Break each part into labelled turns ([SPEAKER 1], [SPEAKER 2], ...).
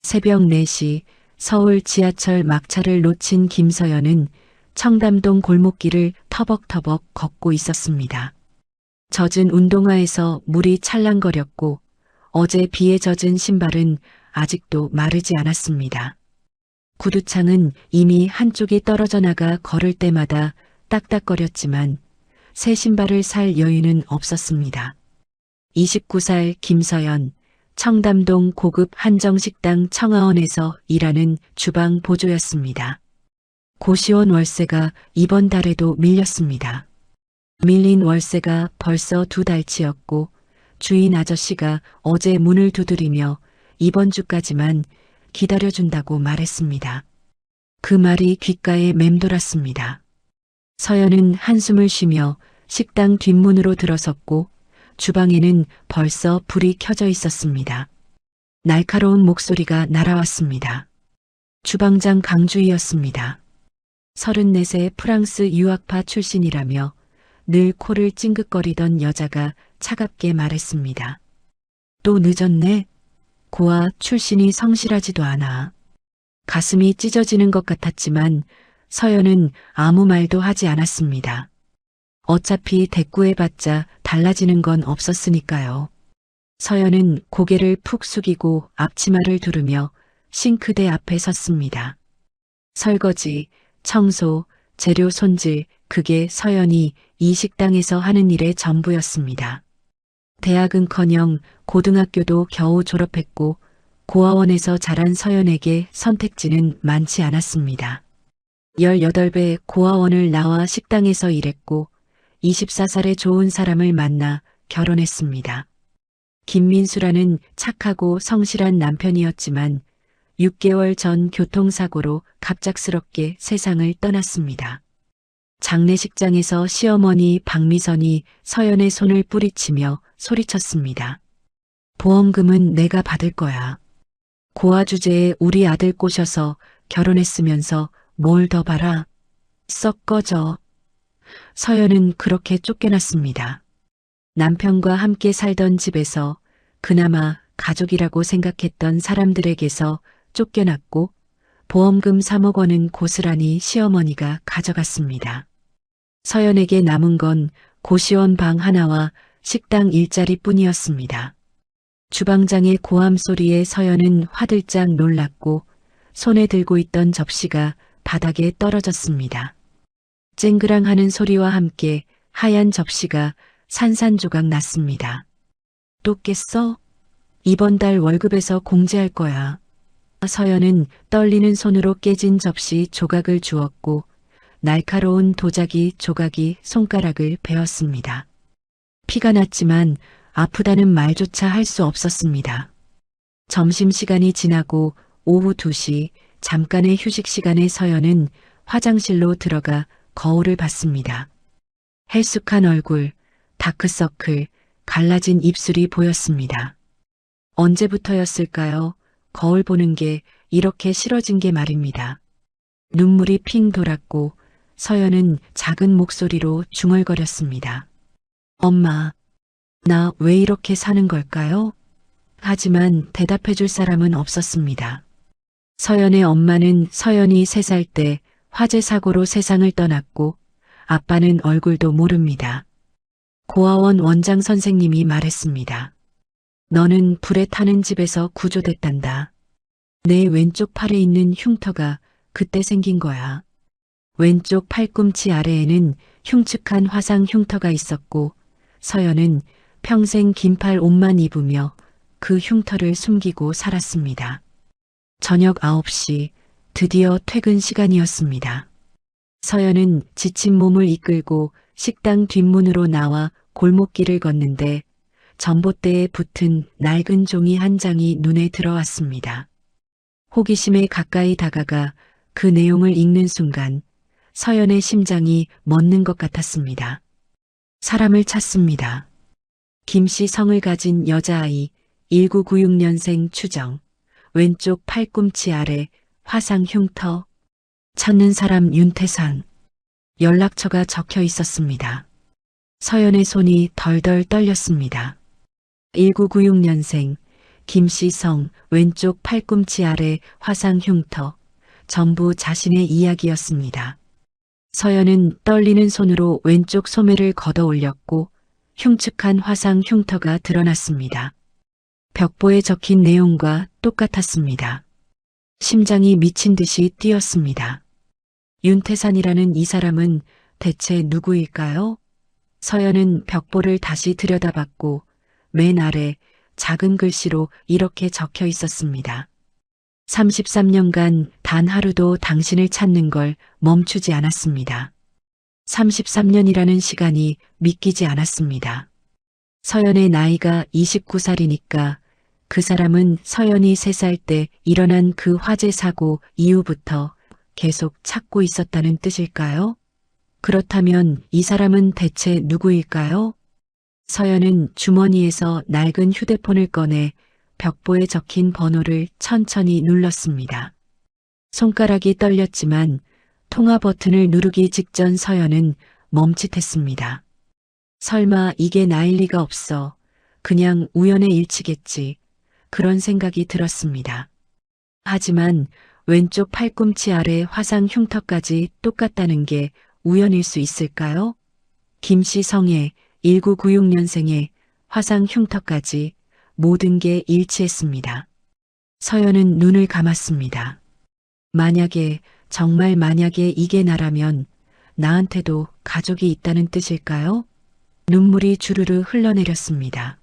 [SPEAKER 1] 새벽 4시 서울 지하철 막차를 놓친 김서연은 청담동 골목길을 터벅터벅 걷고 있었습니다. 젖은 운동화에서 물이 찰랑거렸고 어제 비에 젖은 신발은 아직도 마르지 않았습니다. 구두창은 이미 한쪽이 떨어져 나가 걸을 때마다 딱딱거렸지만 새 신발을 살 여유는 없었습니다. 29살 김서연, 청담동 고급 한정식당 청아원에서 일하는 주방 보조였습니다. 고시원 월세가 이번 달에도 밀렸습니다. 밀린 월세가 벌써 2달치였고 주인 아저씨가 어제 문을 두드리며 이번 주까지만 기다려준다고 말했습니다. 그 말이 귓가에 맴돌았습니다. 서연은 한숨을 쉬며 식당 뒷문으로 들어섰고 주방에는 벌써 불이 켜져 있었습니다. 날카로운 목소리가 날아왔습니다. 주방장 강주희였습니다. 34세 프랑스 유학파 출신이라며 늘 코를 찡긋거리던 여자가 차갑게 말했습니다. 또 늦었네. 고아 출신이 성실하지도 않아. 가슴이 찢어지는 것 같았지만 서연은 아무 말도 하지 않았습니다. 어차피 대꾸해봤자 달라지는 건 없었으니까요. 서연은 고개를 푹 숙이고 앞치마를 두르며 싱크대 앞에 섰습니다. 설거지, 청소, 재료 손질, 그게 서연이 이 식당에서 하는 일의 전부였습니다. 대학은커녕 고등학교도 겨우 졸업했고 고아원에서 자란 서연에게 선택지는 많지 않았습니다. 18배 고아원을 나와 식당에서 일했고 24살의 좋은 사람을 만나 결혼했습니다. 김민수라는 착하고 성실한 남편이었지만 6개월 전 교통사고로 갑작스럽게 세상을 떠났습니다. 장례식장에서 시어머니 박미선이 서연의 손을 뿌리치며 소리쳤습니다. 보험금은 내가 받을 거야. 고아 주제에 우리 아들 꼬셔서 결혼했으면서 뭘 더 바라? 썩 꺼져. 서연은 그렇게 쫓겨났습니다. 남편과 함께 살던 집에서 그나마 가족이라고 생각했던 사람들에게서 쫓겨났고 보험금 3억 원은 고스란히 시어머니가 가져갔습니다. 서연에게 남은 건 고시원 방 하나와 식당 일자리뿐이었습니다. 주방장의 고함 소리에 서연은 화들짝 놀랐고 손에 들고 있던 접시가 바닥에 떨어졌습니다. 쨍그랑하는 소리와 함께 하얀 접시가 산산조각 났습니다. 또 깼어? 이번 달 월급에서 공제할 거야. 서연은 떨리는 손으로 깨진 접시 조각을 주었고 날카로운 도자기 조각이 손가락을 베었습니다. 피가 났지만 아프다는 말조차 할 수 없었습니다. 점심시간이 지나고 오후 2시 잠깐의 휴식 시간에 서연은 화장실로 들어가 거울을 봤습니다. 헬쑥한 얼굴, 다크서클, 갈라진 입술이 보였습니다. 언제부터였을까요? 거울 보는 게 이렇게 싫어진 게 말입니다. 눈물이 핑 돌았고 서연은 작은 목소리로 중얼거렸습니다. 엄마, 나 왜 이렇게 사는 걸까요? 하지만 대답해 줄 사람은 없었습니다. 서연의 엄마는 서연이 3살 때 화재 사고로 세상을 떠났고 아빠는 얼굴도 모릅니다. 고아원 원장 선생님이 말했습니다. 너는 불에 타는 집에서 구조됐단다. 내 왼쪽 팔에 있는 흉터가 그때 생긴 거야. 왼쪽 팔꿈치 아래에는 흉측한 화상 흉터가 있었고 서연은 평생 긴팔 옷만 입으며 그 흉터를 숨기고 살았습니다. 저녁 9시 드디어 퇴근 시간이었습니다. 서연은 지친 몸을 이끌고 식당 뒷문으로 나와 골목길을 걷는데 전봇대에 붙은 낡은 종이 한 장이 눈에 들어왔습니다. 호기심에 가까이 다가가 그 내용을 읽는 순간 서연의 심장이 멎는 것 같았습니다. 사람을 찾습니다. 김씨 성을 가진 여자아이 1996년생 추정, 왼쪽 팔꿈치 아래 화상 흉터, 찾는 사람 윤태산, 연락처가 적혀 있었습니다. 서연의 손이 덜덜 떨렸습니다. 1996년생, 김씨 성, 왼쪽 팔꿈치 아래 화상 흉터, 전부 자신의 이야기였습니다. 서연은 떨리는 손으로 왼쪽 소매를 걷어 올렸고 흉측한 화상 흉터가 드러났습니다. 벽보에 적힌 내용과 똑같았습니다. 심장이 미친 듯이 뛰었습니다. 윤태산이라는 이 사람은 대체 누구일까요? 서연은 벽보를 다시 들여다봤고 맨 아래 작은 글씨로 이렇게 적혀 있었습니다. 33년간 단 하루도 당신을 찾는 걸 멈추지 않았습니다. 33년이라는 시간이 믿기지 않았습니다. 서연의 나이가 29살이니까 그 사람은 서연이 3살 때 일어난 그 화재 사고 이후부터 계속 찾고 있었다는 뜻일까요? 그렇다면 이 사람은 대체 누구일까요? 서연은 주머니에서 낡은 휴대폰을 꺼내 벽보에 적힌 번호를 천천히 눌렀습니다. 손가락이 떨렸지만 통화 버튼을 누르기 직전 서연은 멈칫했습니다. 설마 이게 나일 리가 없어. 그냥 우연의 일치겠지. 그런 생각이 들었습니다. 하지만 왼쪽 팔꿈치 아래 화상 흉터까지 똑같다는 게 우연일 수 있을까요? 김씨 성의 1996년생의 화상 흉터까지 모든 게 일치했습니다. 서연은 눈을 감았습니다. 만약에, 정말 만약에 이게 나라면 나한테도 가족이 있다는 뜻일까요? 눈물이 주르르 흘러내렸습니다.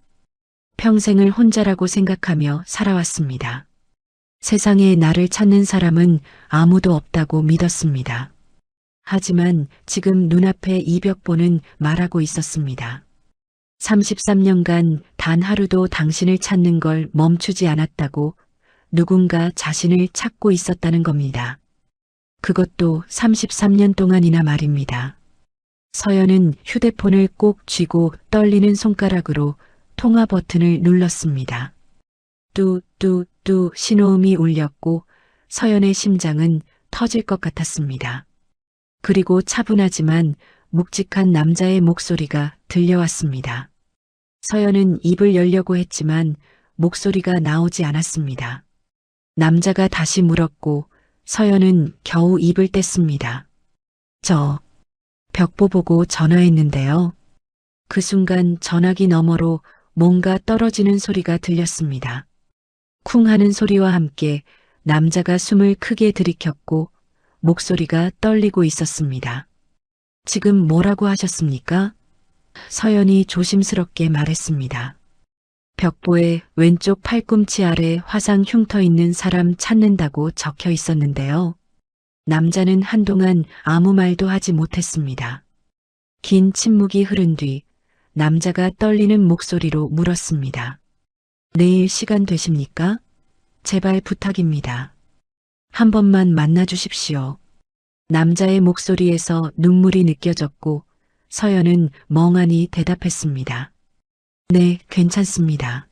[SPEAKER 1] 평생을 혼자라고 생각하며 살아왔습니다. 세상에 나를 찾는 사람은 아무도 없다고 믿었습니다. 하지만 지금 눈앞에 이 벽보는 말하고 있었습니다. 33년간 단 하루도 당신을 찾는 걸 멈추지 않았다고 누군가 자신을 찾고 있었다는 겁니다. 그것도 33년 동안이나 말입니다. 서연은 휴대폰을 꼭 쥐고 떨리는 손가락으로 통화 버튼을 눌렀습니다. 뚜뚜뚜 신호음이 울렸고 서연의 심장은 터질 것 같았습니다. 그리고 차분하지만 묵직한 남자의 목소리가 들려왔습니다. 서연은 입을 열려고 했지만 목소리가 나오지 않았습니다. 남자가 다시 물었고 서연은 겨우 입을 뗐습니다. 저 벽보 보고 전화했는데요. 그 순간 전화기 너머로 뭔가 떨어지는 소리가 들렸습니다. 쿵 하는 소리와 함께 남자가 숨을 크게 들이켰고 목소리가 떨리고 있었습니다. 지금 뭐라고 하셨습니까? 서연이 조심스럽게 말했습니다. 벽보에 왼쪽 팔꿈치 아래 화상 흉터 있는 사람 찾는다고 적혀 있었는데요. 남자는 한동안 아무 말도 하지 못했습니다. 긴 침묵이 흐른 뒤 남자가 떨리는 목소리로 물었습니다. 내일 시간 되십니까? 제발 부탁입니다. 한 번만 만나 주십시오. 남자의 목소리에서 눈물이 느껴졌고 서연은 멍하니 대답했습니다. 네, 괜찮습니다.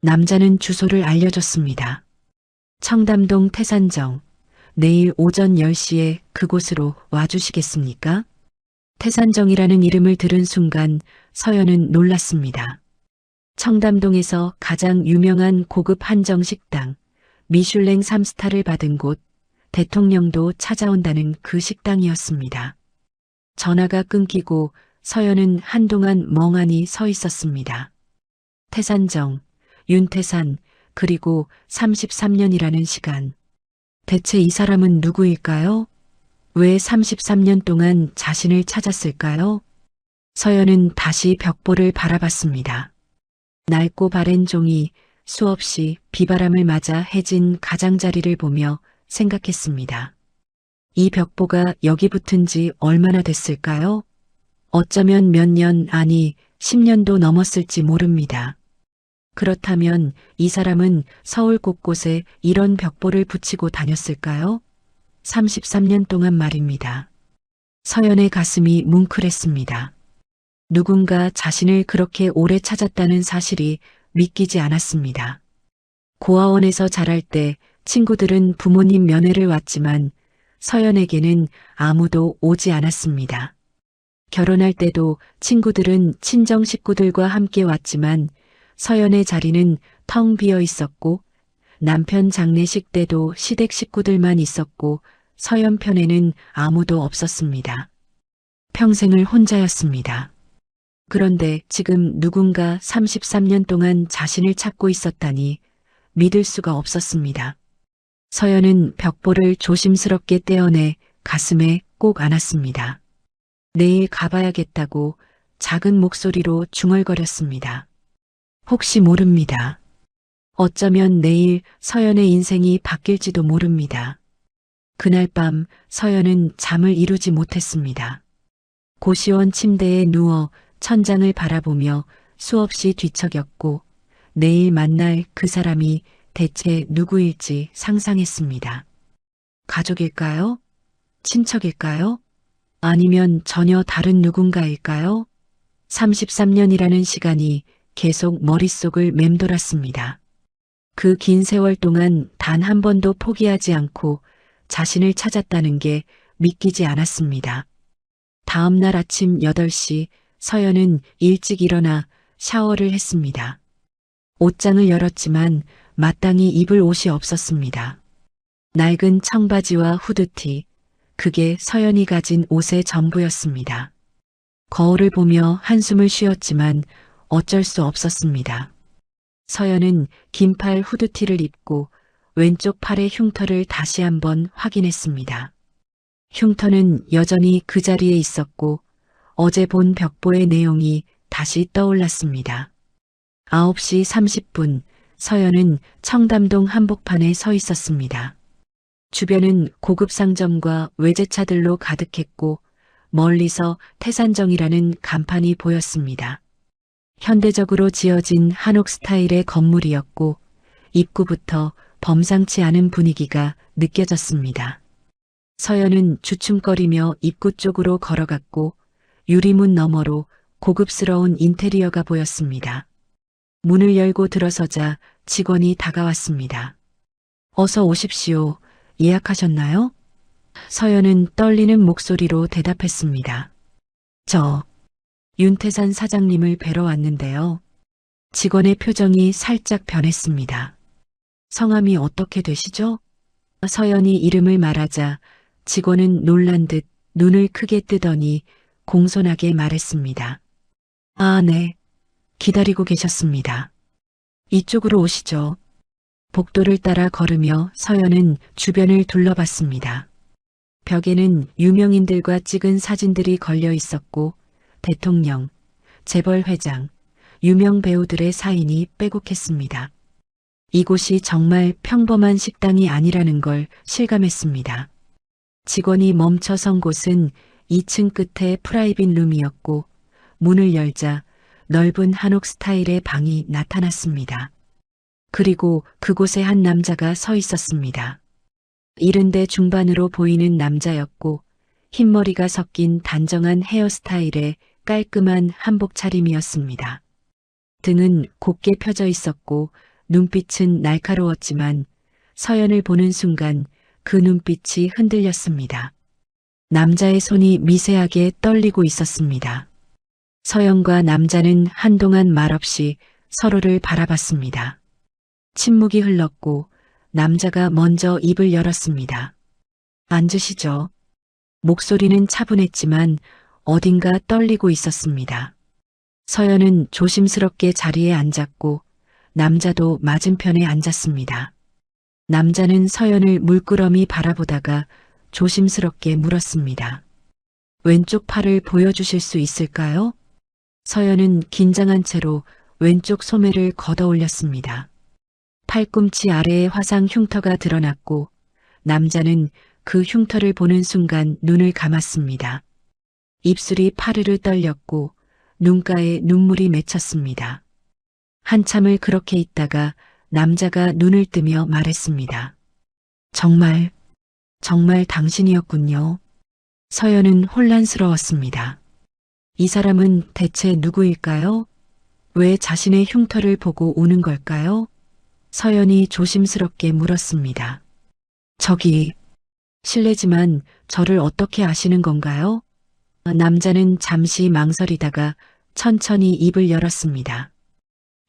[SPEAKER 1] 남자는 주소를 알려줬습니다. 청담동 태산정, 내일 오전 10시에 그곳으로 와주시겠습니까? 태산정이라는 이름을 들은 순간 서연은 놀랐습니다. 청담동에서 가장 유명한 고급 한정 식당, 미슐랭 3스타를 받은 곳, 대통령도 찾아온다는 그 식당이었습니다. 전화가 끊기고 서연은 한동안 멍하니 서 있었습니다. 태산정, 윤태산, 그리고 33년이라는 시간. 대체 이 사람은 누구일까요? 왜 33년 동안 자신을 찾았을까요? 서연은 다시 벽보를 바라봤습니다. 낡고 바랜 종이 수없이 비바람을 맞아 해진 가장자리를 보며 생각했습니다. 이 벽보가 여기 붙은 지 얼마나 됐을까요? 어쩌면 몇 년, 아니 10년도 넘었을지 모릅니다. 그렇다면 이 사람은 서울 곳곳에 이런 벽보를 붙이고 다녔을까요? 33년 동안 말입니다. 서연의 가슴이 뭉클했습니다. 누군가 자신을 그렇게 오래 찾았다는 사실이 믿기지 않았습니다. 고아원에서 자랄 때 친구들은 부모님 면회를 왔지만 서연에게는 아무도 오지 않았습니다. 결혼할 때도 친구들은 친정 식구들과 함께 왔지만 서연의 자리는 텅 비어 있었고 남편 장례식 때도 시댁 식구들만 있었고 서연 편에는 아무도 없었습니다. 평생을 혼자였습니다. 그런데 지금 누군가 33년 동안 자신을 찾고 있었다니 믿을 수가 없었습니다. 서연은 벽보를 조심스럽게 떼어내 가슴에 꼭 안았습니다. 내일 가봐야겠다고 작은 목소리로 중얼거렸습니다. 혹시 모릅니다. 어쩌면 내일 서연의 인생이 바뀔지도 모릅니다. 그날 밤 서연은 잠을 이루지 못했습니다. 고시원 침대에 누워 천장을 바라보며 수없이 뒤척였고 내일 만날 그 사람이 대체 누구일지 상상했습니다. 가족일까요? 친척일까요? 아니면 전혀 다른 누군가일까요? 33년이라는 시간이 계속 머릿속을 맴돌았습니다. 그 긴 세월 동안 단 한 번도 포기하지 않고 자신을 찾았다는 게 믿기지 않았습니다. 다음 날 아침 8시 서연은 일찍 일어나 샤워를 했습니다. 옷장을 열었지만 마땅히 입을 옷이 없었습니다. 낡은 청바지와 후드티, 그게 서연이 가진 옷의 전부였습니다. 거울을 보며 한숨을 쉬었지만 어쩔 수 없었습니다. 서연은 긴팔 후드티를 입고 왼쪽 팔의 흉터를 다시 한번 확인했습니다. 흉터는 여전히 그 자리에 있었고 어제 본 벽보의 내용이 다시 떠올랐습니다. 9시 30분 서연은 청담동 한복판에 서 있었습니다. 주변은 고급 상점과 외제차들로 가득했고 멀리서 태산정이라는 간판이 보였습니다. 현대적으로 지어진 한옥 스타일의 건물이었고 입구부터 범상치 않은 분위기가 느껴졌습니다. 서연은 주춤거리며 입구 쪽으로 걸어갔고 유리문 너머로 고급스러운 인테리어가 보였습니다. 문을 열고 들어서자 직원이 다가왔습니다. 어서 오십시오. 예약하셨나요? 서연은 떨리는 목소리로 대답했습니다. 저 윤태산 사장님을 뵈러 왔는데요. 직원의 표정이 살짝 변했습니다. 성함이 어떻게 되시죠? 서연이 이름을 말하자 직원은 놀란 듯 눈을 크게 뜨더니 공손하게 말했습니다. 아, 네. 기다리고 계셨습니다. 이쪽으로 오시죠. 복도를 따라 걸으며 서연은 주변을 둘러봤습니다. 벽에는 유명인들과 찍은 사진들이 걸려 있었고 대통령, 재벌 회장, 유명 배우들의 사인이 빼곡했습니다. 이곳이 정말 평범한 식당이 아니라는 걸 실감했습니다. 직원이 멈춰선 곳은 2층 끝에 프라이빗 룸이었고 문을 열자 넓은 한옥 스타일의 방이 나타났습니다. 그리고 그곳에 한 남자가 서 있었습니다. 70대 중반으로 보이는 남자였고 흰머리가 섞인 단정한 헤어스타일에 깔끔한 한복 차림이었습니다. 등은 곱게 펴져 있었고 눈빛은 날카로웠지만 서연을 보는 순간 그 눈빛이 흔들렸습니다. 남자의 손이 미세하게 떨리고 있었습니다. 서연과 남자는 한동안 말없이 서로를 바라봤습니다. 침묵이 흘렀고 남자가 먼저 입을 열었습니다. 앉으시죠. 목소리는 차분했지만 어딘가 떨리고 있었습니다. 서연은 조심스럽게 자리에 앉았고 남자도 맞은편에 앉았습니다. 남자는 서연을 물끄러미 바라보다가 조심스럽게 물었습니다. 왼쪽 팔을 보여주실 수 있을까요? 서연은 긴장한 채로 왼쪽 소매를 걷어 올렸습니다. 팔꿈치 아래에 화상 흉터가 드러났고 남자는 그 흉터를 보는 순간 눈을 감았습니다. 입술이 파르르 떨렸고 눈가에 눈물이 맺혔습니다. 한참을 그렇게 있다가 남자가 눈을 뜨며 말했습니다. 정말 당신이었군요. 서연은 혼란스러웠습니다. 이 사람은 대체 누구일까요? 왜 자신의 흉터를 보고 우는 걸까요? 서연이 조심스럽게 물었습니다. 저기, 실례지만 저를 어떻게 아시는 건가요? 남자는 잠시 망설이다가 천천히 입을 열었습니다.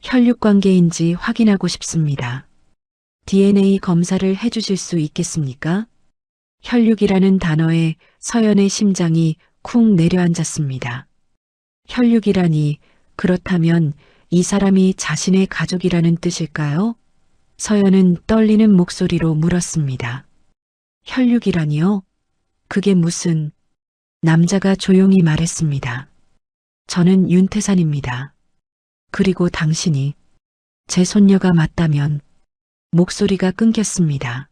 [SPEAKER 1] 혈육 관계인지 확인하고 싶습니다. DNA 검사를 해주실 수 있겠습니까? 혈육이라는 단어에 서연의 심장이 쿵 내려앉았습니다. 혈육이라니, 그렇다면 이 사람이 자신의 가족이라는 뜻일까요? 서연은 떨리는 목소리로 물었습니다. 혈육이라니요? 그게 무슨... 남자가 조용히 말했습니다. 저는 윤태산입니다. 그리고 당신이 제 손녀가 맞다면... 목소리가 끊겼습니다.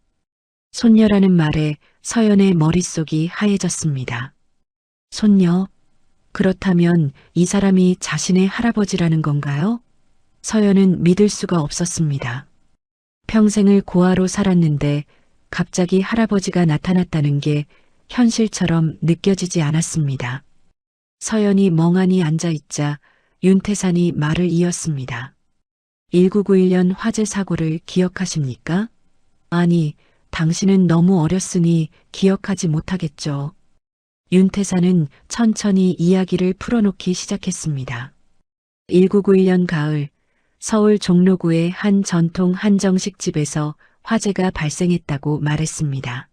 [SPEAKER 1] 손녀라는 말에 서연의 머릿속이 하얘졌습니다. 손녀? 그렇다면 이 사람이 자신의 할아버지라는 건가요? 서연은 믿을 수가 없었습니다. 평생을 고아로 살았는데 갑자기 할아버지가 나타났다는 게 현실처럼 느껴지지 않았습니다. 서연이 멍하니 앉아있자 윤태산이 말을 이었습니다. 1991년 화재 사고를 기억하십니까? 아니, 당신은 너무 어렸으니 기억하지 못하겠죠. 윤태산은 천천히 이야기를 풀어놓기 시작했습니다. 1991년 가을, 서울 종로구의 한 전통 한정식집에서 화재가 발생했다고 말했습니다.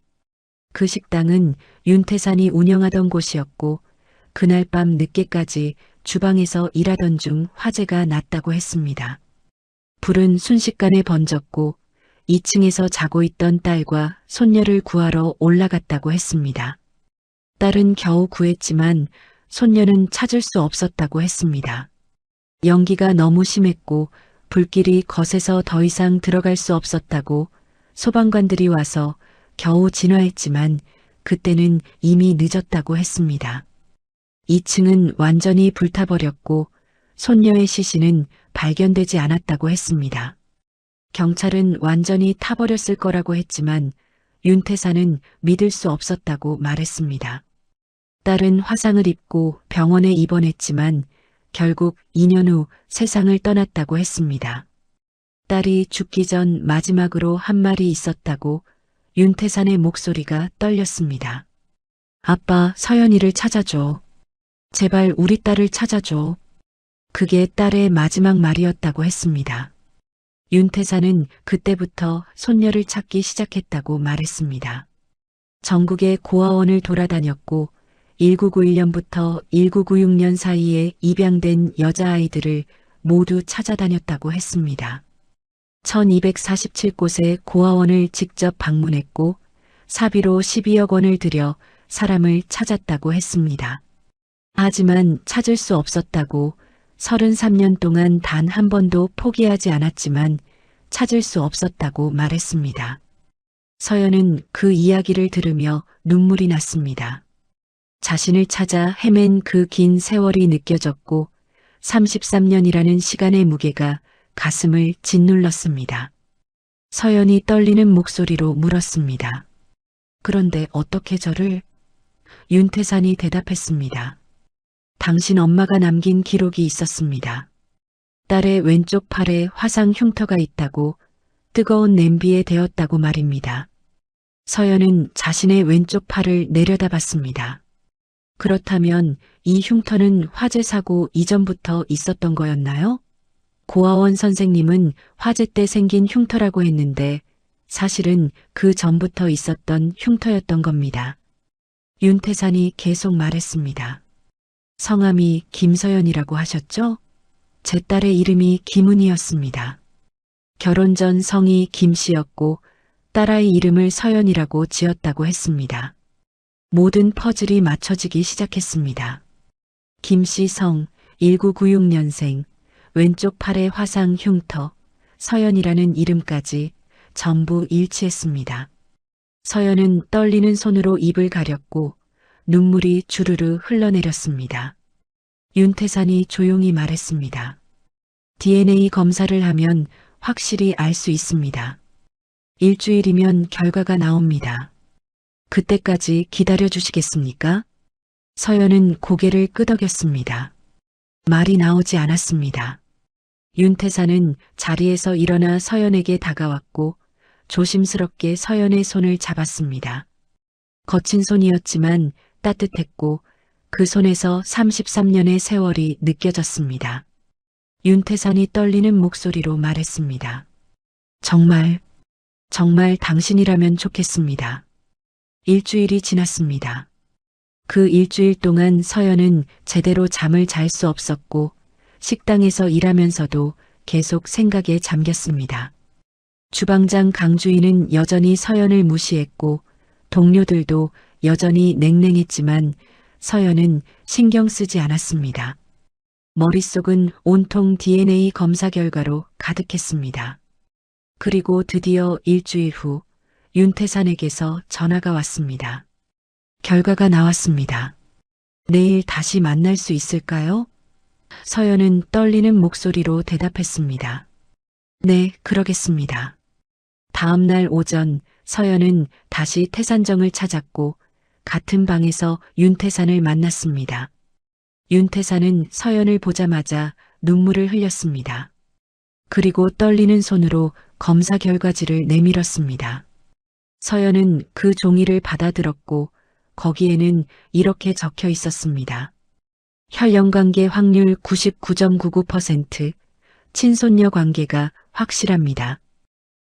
[SPEAKER 1] 그 식당은 윤태산이 운영하던 곳이었고 그날 밤 늦게까지 주방에서 일하던 중 화재가 났다고 했습니다. 불은 순식간에 번졌고 2층에서 자고 있던 딸과 손녀를 구하러 올라갔다고 했습니다. 딸은 겨우 구했지만 손녀는 찾을 수 없었다고 했습니다. 연기가 너무 심했고 불길이 거세서 더 이상 들어갈 수 없었다고 소방관들이 와서 겨우 진화했지만 그때는 이미 늦었다고 했습니다. 2층은 완전히 불타버렸고 손녀의 시신은 발견되지 않았다고 했습니다. 경찰은 완전히 타버렸을 거라고 했지만 윤태산은 믿을 수 없었다고 말했습니다. 딸은 화상을 입고 병원에 입원했지만 결국 2년 후 세상을 떠났다고 했습니다. 딸이 죽기 전 마지막으로 한 말이 있었다고 윤태산의 목소리가 떨렸습니다. 아빠, 서연이를 찾아줘. 제발 우리 딸을 찾아줘. 그게 딸의 마지막 말이었다고 했습니다. 윤태산은 그때부터 손녀를 찾기 시작했다고 말했습니다. 전국의 고아원을 돌아다녔고 1991년부터 1996년 사이에 입양된 여자아이들을 모두 찾아다녔다고 했습니다. 1247곳의 고아원을 직접 방문했고 사비로 12억 원을 들여 사람을 찾았다고 했습니다. 하지만 찾을 수 없었다고 33년 동안 단 한 번도 포기하지 않았지만 찾을 수 없었다고 말했습니다. 서연은 그 이야기를 들으며 눈물이 났습니다. 자신을 찾아 헤맨 그 긴 세월이 느껴졌고 33년이라는 시간의 무게가 가슴을 짓눌렀습니다. 서연이 떨리는 목소리로 물었습니다. 그런데 어떻게 저를? 윤태산이 대답했습니다. 당신 엄마가 남긴 기록이 있었습니다. 딸의 왼쪽 팔에 화상 흉터가 있다고 뜨거운 냄비에 데웠다고 말입니다. 서연은 자신의 왼쪽 팔을 내려다봤습니다. 그렇다면 이 흉터는 화재 사고 이전부터 있었던 거였나요? 고아원 선생님은 화재 때 생긴 흉터라고 했는데 사실은 그 전부터 있었던 흉터였던 겁니다. 윤태산이 계속 말했습니다. 성함이 김서연이라고 하셨죠? 제 딸의 이름이 김은이였습니다. 결혼 전 성이 김씨였고 딸아이 이름을 서연이라고 지었다고 했습니다. 모든 퍼즐이 맞춰지기 시작했습니다. 김씨 성, 1996년생, 왼쪽 팔의 화상 흉터, 서연이라는 이름까지 전부 일치했습니다. 서연은 떨리는 손으로 입을 가렸고 눈물이 주르르 흘러내렸습니다. 윤태산이 조용히 말했습니다. DNA 검사를 하면 확실히 알 수 있습니다. 일주일이면 결과가 나옵니다. 그때까지 기다려 주시겠습니까? 서연은 고개를 끄덕였습니다. 말이 나오지 않았습니다. 윤태산은 자리에서 일어나 서연에게 다가왔고 조심스럽게 서연의 손을 잡았습니다. 거친 손이었지만 따뜻했고 그 손에서 33년의 세월이 느껴졌습니다. 윤태산이 떨리는 목소리로 말했습니다. 정말 당신이라면 좋겠습니다. 일주일이 지났습니다. 그 일주일 동안 서연은 제대로 잠을 잘 수 없었고 식당에서 일하면서도 계속 생각에 잠겼습니다. 주방장 강주인은 여전히 서연을 무시했고 동료들도 여전히 냉랭했지만 서연은 신경 쓰지 않았습니다. 머릿속은 온통 DNA 검사 결과로 가득했습니다. 그리고 드디어 일주일 후 윤태산에게서 전화가 왔습니다. 결과가 나왔습니다. 내일 다시 만날 수 있을까요? 서연은 떨리는 목소리로 대답했습니다. 네, 그러겠습니다. 다음 날 오전 서연은 다시 태산정을 찾았고 같은 방에서 윤태산을 만났습니다. 윤태산은 서연을 보자마자 눈물을 흘렸습니다. 그리고 떨리는 손으로 검사 결과지를 내밀었습니다. 서연은 그 종이를 받아들었고 거기에는 이렇게 적혀 있었습니다. 혈연관계 확률 99.99%, 친손녀 관계가 확실합니다.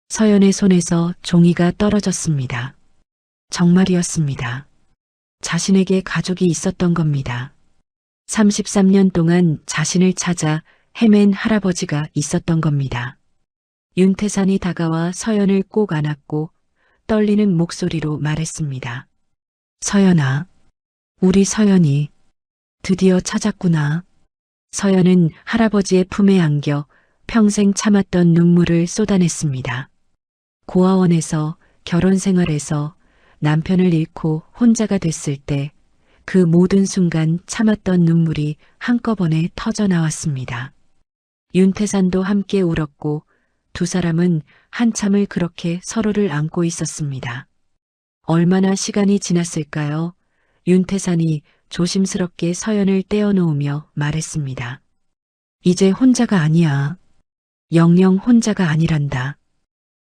[SPEAKER 1] 서연의 손에서 종이가 떨어졌습니다. 정말이었습니다. 자신에게 가족이 있었던 겁니다. 33년 동안 자신을 찾아 헤맨 할아버지가 있었던 겁니다. 윤태산이 다가와 서연을 꼭 안았고 떨리는 목소리로 말했습니다. 서연아, 우리 서연이 드디어 찾았구나. 서연은 할아버지의 품에 안겨 평생 참았던 눈물을 쏟아냈습니다. 고아원에서 결혼 생활에서 남편을 잃고 혼자가 됐을 때 그 모든 순간 참았던 눈물이 한꺼번에 터져 나왔습니다. 윤태산도 함께 울었고 두 사람은 한참을 그렇게 서로를 안고 있었습니다. 얼마나 시간이 지났을까요? 윤태산이 조심스럽게 서연을 떼어놓으며 말했습니다. 이제 혼자가 아니야. 영영 혼자가 아니란다.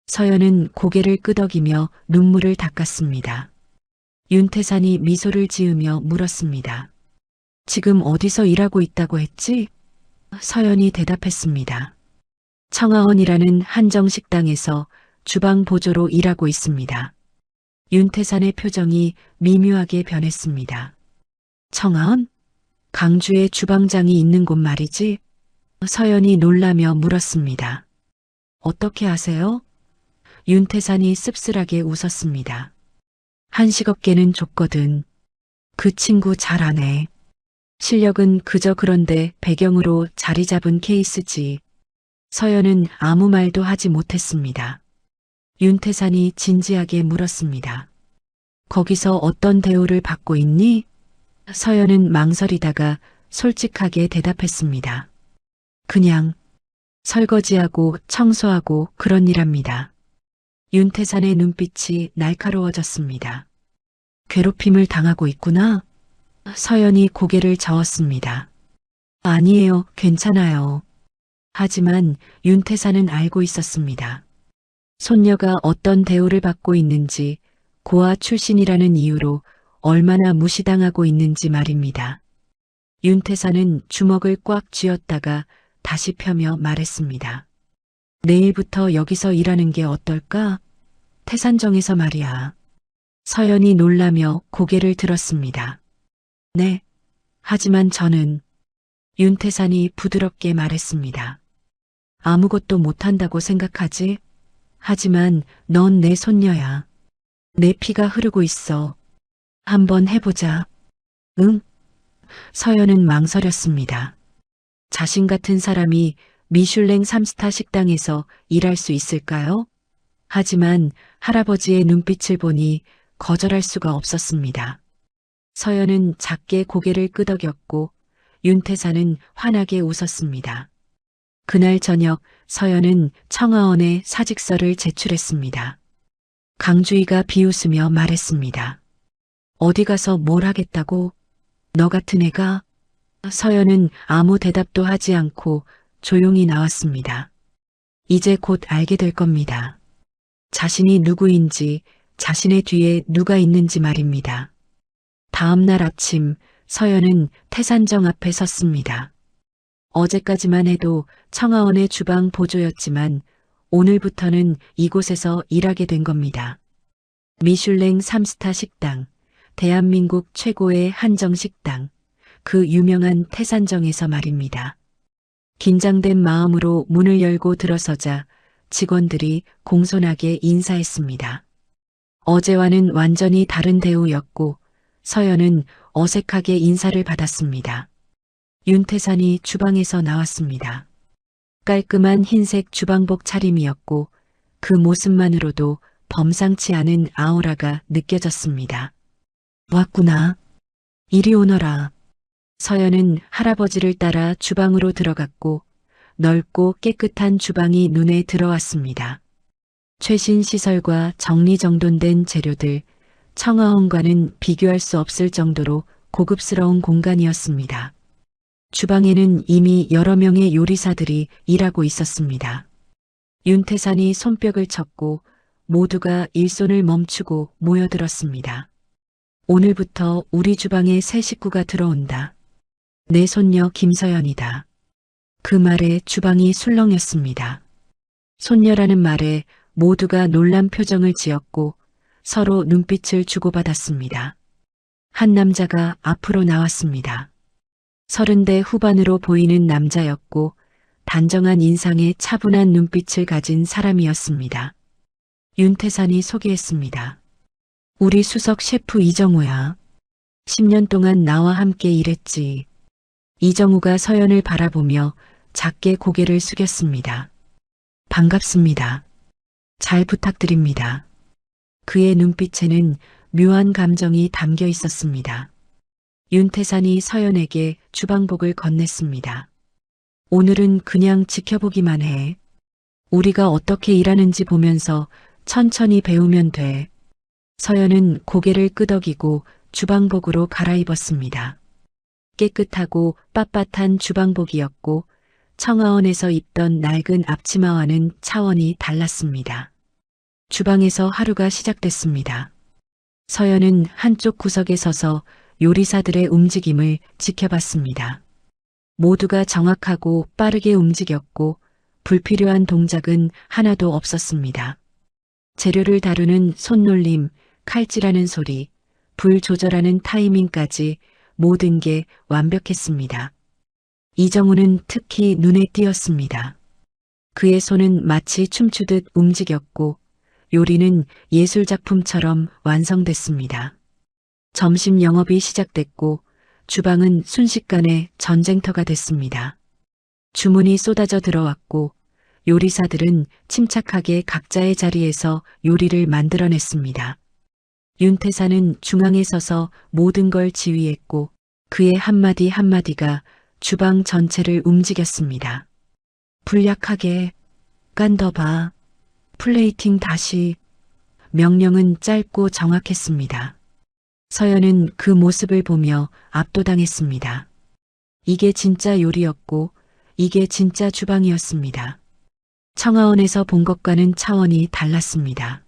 [SPEAKER 1] 서연은 고개를 끄덕이며 눈물을 닦았습니다. 윤태산이 미소를 지으며 물었습니다. 지금 어디서 일하고 있다고 했지? 서연이 대답했습니다. 청아원이라는 한정식당에서 주방 보조로 일하고 있습니다. 윤태산의 표정이 미묘하게 변했습니다. 청아원? 강주에 주방장이 있는 곳 말이지? 서연이 놀라며 물었습니다. 어떻게 아세요? 윤태산이 씁쓸하게 웃었습니다. 한식업계는 좁거든. 그 친구 잘 아네. 실력은 그저 그런데 배경으로 자리 잡은 케이스지. 서연은 아무 말도 하지 못했습니다. 윤태산이 진지하게 물었습니다. 거기서 어떤 대우를 받고 있니? 서연은 망설이다가 솔직하게 대답했습니다. 그냥 설거지하고 청소하고 그런 일 합니다. 윤태산의 눈빛이 날카로워졌습니다. 괴롭힘을 당하고 있구나? 서연이 고개를 저었습니다. 아니에요, 괜찮아요. 하지만 윤태산은 알고 있었습니다. 손녀가 어떤 대우를 받고 있는지, 고아 출신이라는 이유로 얼마나 무시당하고 있는지 말입니다. 윤태산은 주먹을 꽉 쥐었다가 다시 펴며 말했습니다. 내일부터 여기서 일하는 게 어떨까? 태산정에서 말이야. 서연이 놀라며 고개를 들었습니다. 네. 하지만 저는 윤태산이 부드럽게 말했습니다. 아무것도 못한다고 생각하지? 하지만 넌 내 손녀야. 내 피가 흐르고 있어. 한번 해보자. 응? 서연은 망설였습니다. 자신 같은 사람이 미슐랭 3스타 식당에서 일할 수 있을까요? 하지만 할아버지의 눈빛을 보니 거절할 수가 없었습니다. 서연은 작게 고개를 끄덕였고 윤태산은 환하게 웃었습니다. 그날 저녁 서연은 청아원에 사직서를 제출했습니다. 강주희가 비웃으며 말했습니다. 어디 가서 뭘 하겠다고? 너 같은 애가? 서연은 아무 대답도 하지 않고 조용히 나왔습니다. 이제 곧 알게 될 겁니다. 자신이 누구인지, 자신의 뒤에 누가 있는지 말입니다. 다음 날 아침 서연은 태산정 앞에 섰습니다. 어제까지만 해도 청아원의 주방 보조였지만 오늘부터는 이곳에서 일하게 된 겁니다. 미슐랭 3스타 식당, 대한민국 최고의 한정 식당, 그 유명한 태산정에서 말입니다. 긴장된 마음으로 문을 열고 들어서자 직원들이 공손하게 인사했습니다. 어제와는 완전히 다른 대우였고 서연은 어색하게 인사를 받았습니다. 윤태산이 주방에서 나왔습니다. 깔끔한 흰색 주방복 차림이었고 그 모습만으로도 범상치 않은 아우라가 느껴졌습니다. 왔구나. 이리 오너라. 서연은 할아버지를 따라 주방으로 들어갔고 넓고 깨끗한 주방이 눈에 들어왔습니다. 최신 시설과 정리정돈된 재료들, 청아원과는 비교할 수 없을 정도로 고급스러운 공간이었습니다. 주방에는 이미 여러 명의 요리사들이 일하고 있었습니다. 윤태산이 손뼉을 쳤고 모두가 일손을 멈추고 모여들었습니다. 오늘부터 우리 주방에 새 식구가 들어온다. 내 손녀 김서연이다. 그 말에 주방이 술렁였습니다. 손녀라는 말에 모두가 놀란 표정을 지었고 서로 눈빛을 주고받았습니다. 한 남자가 앞으로 나왔습니다. 30대 후반으로 보이는 남자였고 단정한 인상에 차분한 눈빛을 가진 사람이었습니다. 윤태산이 소개했습니다. 우리 수석 셰프 이정우야. 10년 동안 나와 함께 일했지. 이정우가 서연을 바라보며 작게 고개를 숙였습니다. 반갑습니다. 잘 부탁드립니다. 그의 눈빛에는 묘한 감정이 담겨 있었습니다. 윤태산이 서연에게 주방복을 건넸습니다. 오늘은 그냥 지켜보기만 해. 우리가 어떻게 일하는지 보면서 천천히 배우면 돼. 서연은 고개를 끄덕이고 주방복으로 갈아입었습니다. 깨끗하고 빳빳한 주방복이었고 청아원에서 입던 낡은 앞치마와는 차원이 달랐습니다. 주방에서 하루가 시작됐습니다. 서연은 한쪽 구석에 서서 요리사들의 움직임을 지켜봤습니다. 모두가 정확하고 빠르게 움직였고 불필요한 동작은 하나도 없었습니다. 재료를 다루는 손놀림, 칼질하는 소리, 불 조절하는 타이밍까지 모든 게 완벽했습니다. 이정우는 특히 눈에 띄었습니다. 그의 손은 마치 춤추듯 움직였고 요리는 예술작품처럼 완성됐습니다. 점심 영업이 시작됐고 주방은 순식간에 전쟁터가 됐습니다. 주문이 쏟아져 들어왔고 요리사들은 침착하게 각자의 자리에서 요리를 만들어냈습니다. 윤태산은 중앙에 서서 모든 걸 지휘했고 그의 한마디 한마디가 주방 전체를 움직였습니다. 불 약하게, 간 더 봐, 플레이팅 다시. 명령은 짧고 정확했습니다. 서연은 그 모습을 보며 압도당했습니다. 이게 진짜 요리였고 이게 진짜 주방이었습니다. 청아원에서 본 것과는 차원이 달랐습니다.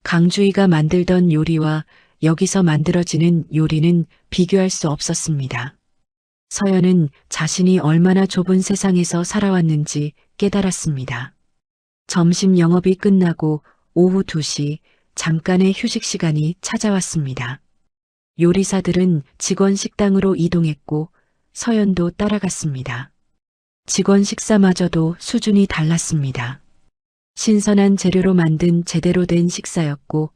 [SPEAKER 1] 강주희가 만들던 요리와 여기서 만들어지는 요리는 비교할 수 없었습니다. 서연은 자신이 얼마나 좁은 세상에서 살아왔는지 깨달았습니다. 점심 영업이 끝나고 오후 2시 잠깐의 휴식 시간이 찾아왔습니다. 요리사들은 직원 식당으로 이동했고 서연도 따라갔습니다. 직원 식사마저도 수준이 달랐습니다. 신선한 재료로 만든 제대로 된 식사였고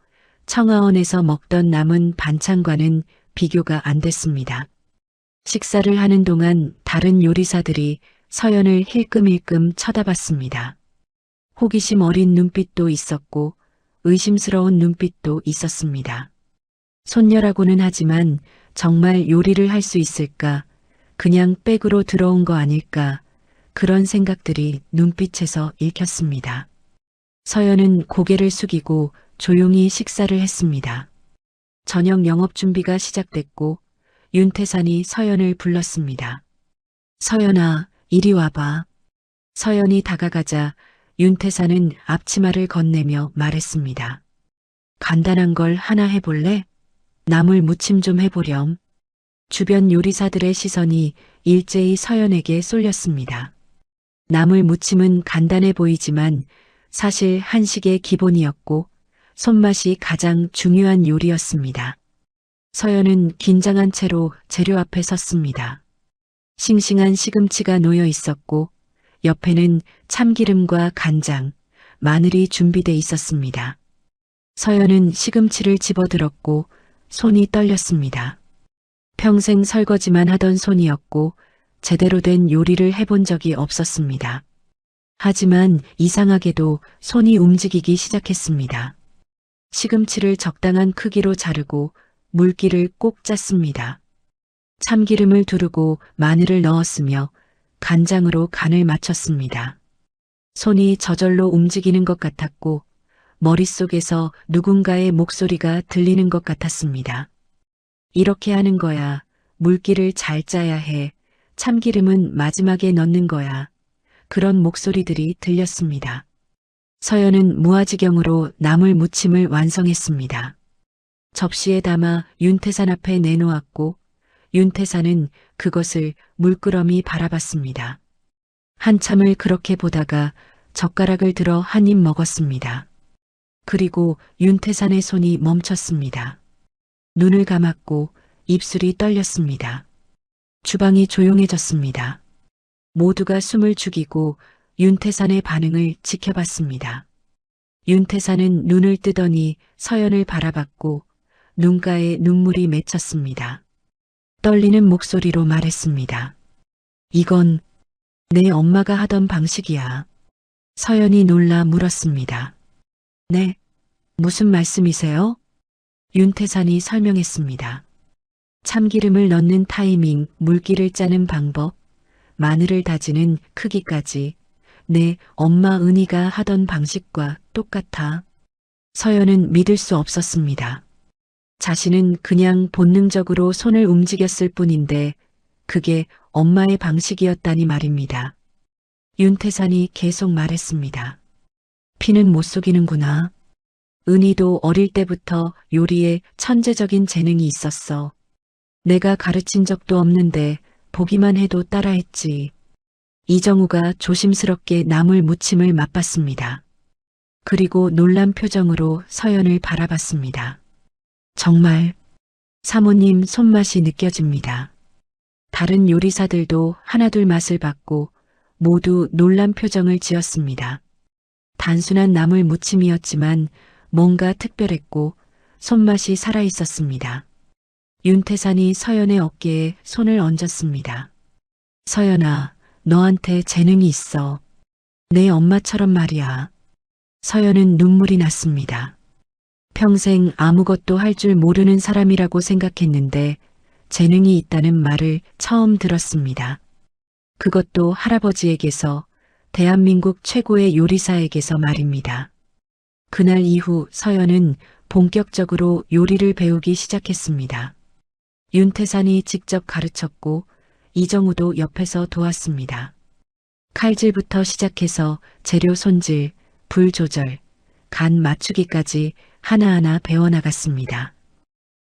[SPEAKER 1] 청아원에서 먹던 남은 반찬과는 비교가 안 됐습니다. 식사를 하는 동안 다른 요리사들이 서연을 힐끔힐끔 쳐다봤습니다. 호기심 어린 눈빛도 있었고 의심스러운 눈빛도 있었습니다. 손녀라고는 하지만 정말 요리를 할 수 있을까? 그냥 백으로 들어온 거 아닐까? 그런 생각들이 눈빛에서 읽혔습니다. 서연은 고개를 숙이고 조용히 식사를 했습니다. 저녁 영업 준비가 시작됐고 윤태산이 서연을 불렀습니다. 서연아, 이리 와봐. 서연이 다가가자 윤태산은 앞치마를 건네며 말했습니다. 간단한 걸 하나 해볼래? 나물 무침 좀 해보렴. 주변 요리사들의 시선이 일제히 서연에게 쏠렸습니다. 나물 무침은 간단해 보이지만 사실 한식의 기본이었고 손맛이 가장 중요한 요리였습니다. 서연은 긴장한 채로 재료 앞에 섰습니다. 싱싱한 시금치가 놓여 있었고 옆에는 참기름과 간장, 마늘이 준비돼 있었습니다. 서연은 시금치를 집어들었고 손이 떨렸습니다. 평생 설거지만 하던 손이었고 제대로 된 요리를 해본 적이 없었습니다. 하지만 이상하게도 손이 움직이기 시작했습니다. 시금치를 적당한 크기로 자르고 물기를 꼭 짰습니다. 참기름을 두르고 마늘을 넣었으며 간장으로 간을 맞췄습니다. 손이 저절로 움직이는 것 같았고 머릿속에서 누군가의 목소리가 들리는 것 같았습니다. 이렇게 하는 거야. 물기를 잘 짜야 해. 참기름은 마지막에 넣는 거야. 그런 목소리들이 들렸습니다. 서연은 무아지경으로 나물 무침을 완성했습니다. 접시에 담아 윤태산 앞에 내놓았고 윤태산은 그것을 물끄러미 바라봤습니다. 한참을 그렇게 보다가 젓가락을 들어 한 입 먹었습니다. 그리고 윤태산의 손이 멈췄습니다. 눈을 감았고 입술이 떨렸습니다. 주방이 조용해졌습니다. 모두가 숨을 죽이고 윤태산의 반응을 지켜봤습니다. 윤태산은 눈을 뜨더니 서연을 바라봤고 눈가에 눈물이 맺혔습니다. 떨리는 목소리로 말했습니다. 이건 내 엄마가 하던 방식이야. 서연이 놀라 물었습니다. 네, 무슨 말씀이세요? 윤태산이 설명했습니다. 참기름을 넣는 타이밍, 물기를 짜는 방법, 마늘을 다지는 크기까지 내 엄마 은희가 하던 방식과 똑같아. 서연은 믿을 수 없었습니다. 자신은 그냥 본능적으로 손을 움직였을 뿐인데 그게 엄마의 방식이었다니 말입니다. 윤태산이 계속 말했습니다. 피는 못 속이는구나. 은희도 어릴 때부터 요리에 천재적인 재능이 있었어. 내가 가르친 적도 없는데 보기만 해도 따라했지. 이정우가 조심스럽게 나물 무침을 맛봤습니다. 그리고 놀란 표정으로 서연을 바라봤습니다. 정말 사모님 손맛이 느껴집니다. 다른 요리사들도 하나둘 맛을 봤고 모두 놀란 표정을 지었습니다. 단순한 나물 무침이었지만 뭔가 특별했고 손맛이 살아있었습니다. 윤태산이 서연의 어깨에 손을 얹었습니다. 서연아, 너한테 재능이 있어. 내 엄마처럼 말이야. 서연은 눈물이 났습니다. 평생 아무것도 할 줄 모르는 사람이라고 생각했는데 재능이 있다는 말을 처음 들었습니다. 그것도 할아버지에게서, 대한민국 최고의 요리사에게서 말입니다. 그날 이후 서연은 본격적으로 요리를 배우기 시작했습니다. 윤태산이 직접 가르쳤고 이정우도 옆에서 도왔습니다. 칼질부터 시작해서 재료 손질, 불 조절, 간 맞추기까지 하나하나 배워나갔습니다.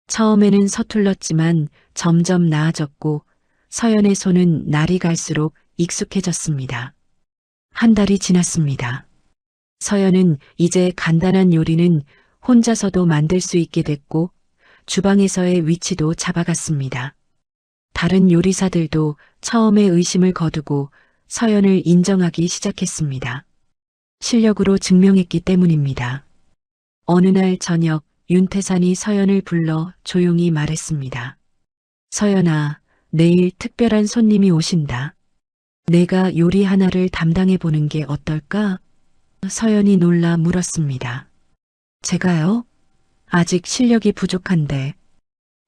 [SPEAKER 1] 처음에는 서툴렀지만 점점 나아졌고 서연의 손은 날이 갈수록 익숙해졌습니다. 한 달이 지났습니다. 서연은 이제 간단한 요리는 혼자서도 만들 수 있게 됐고 주방에서의 위치도 잡아갔습니다. 다른 요리사들도 처음에 의심을 거두고 서연을 인정하기 시작했습니다. 실력으로 증명했기 때문입니다. 어느 날 저녁 윤태산이 서연을 불러 조용히 말했습니다. 서연아, 내일 특별한 손님이 오신다. 내가 요리 하나를 담당해 보는 게 어떨까? 서연이 놀라 물었습니다. 제가요? 아직 실력이 부족한데.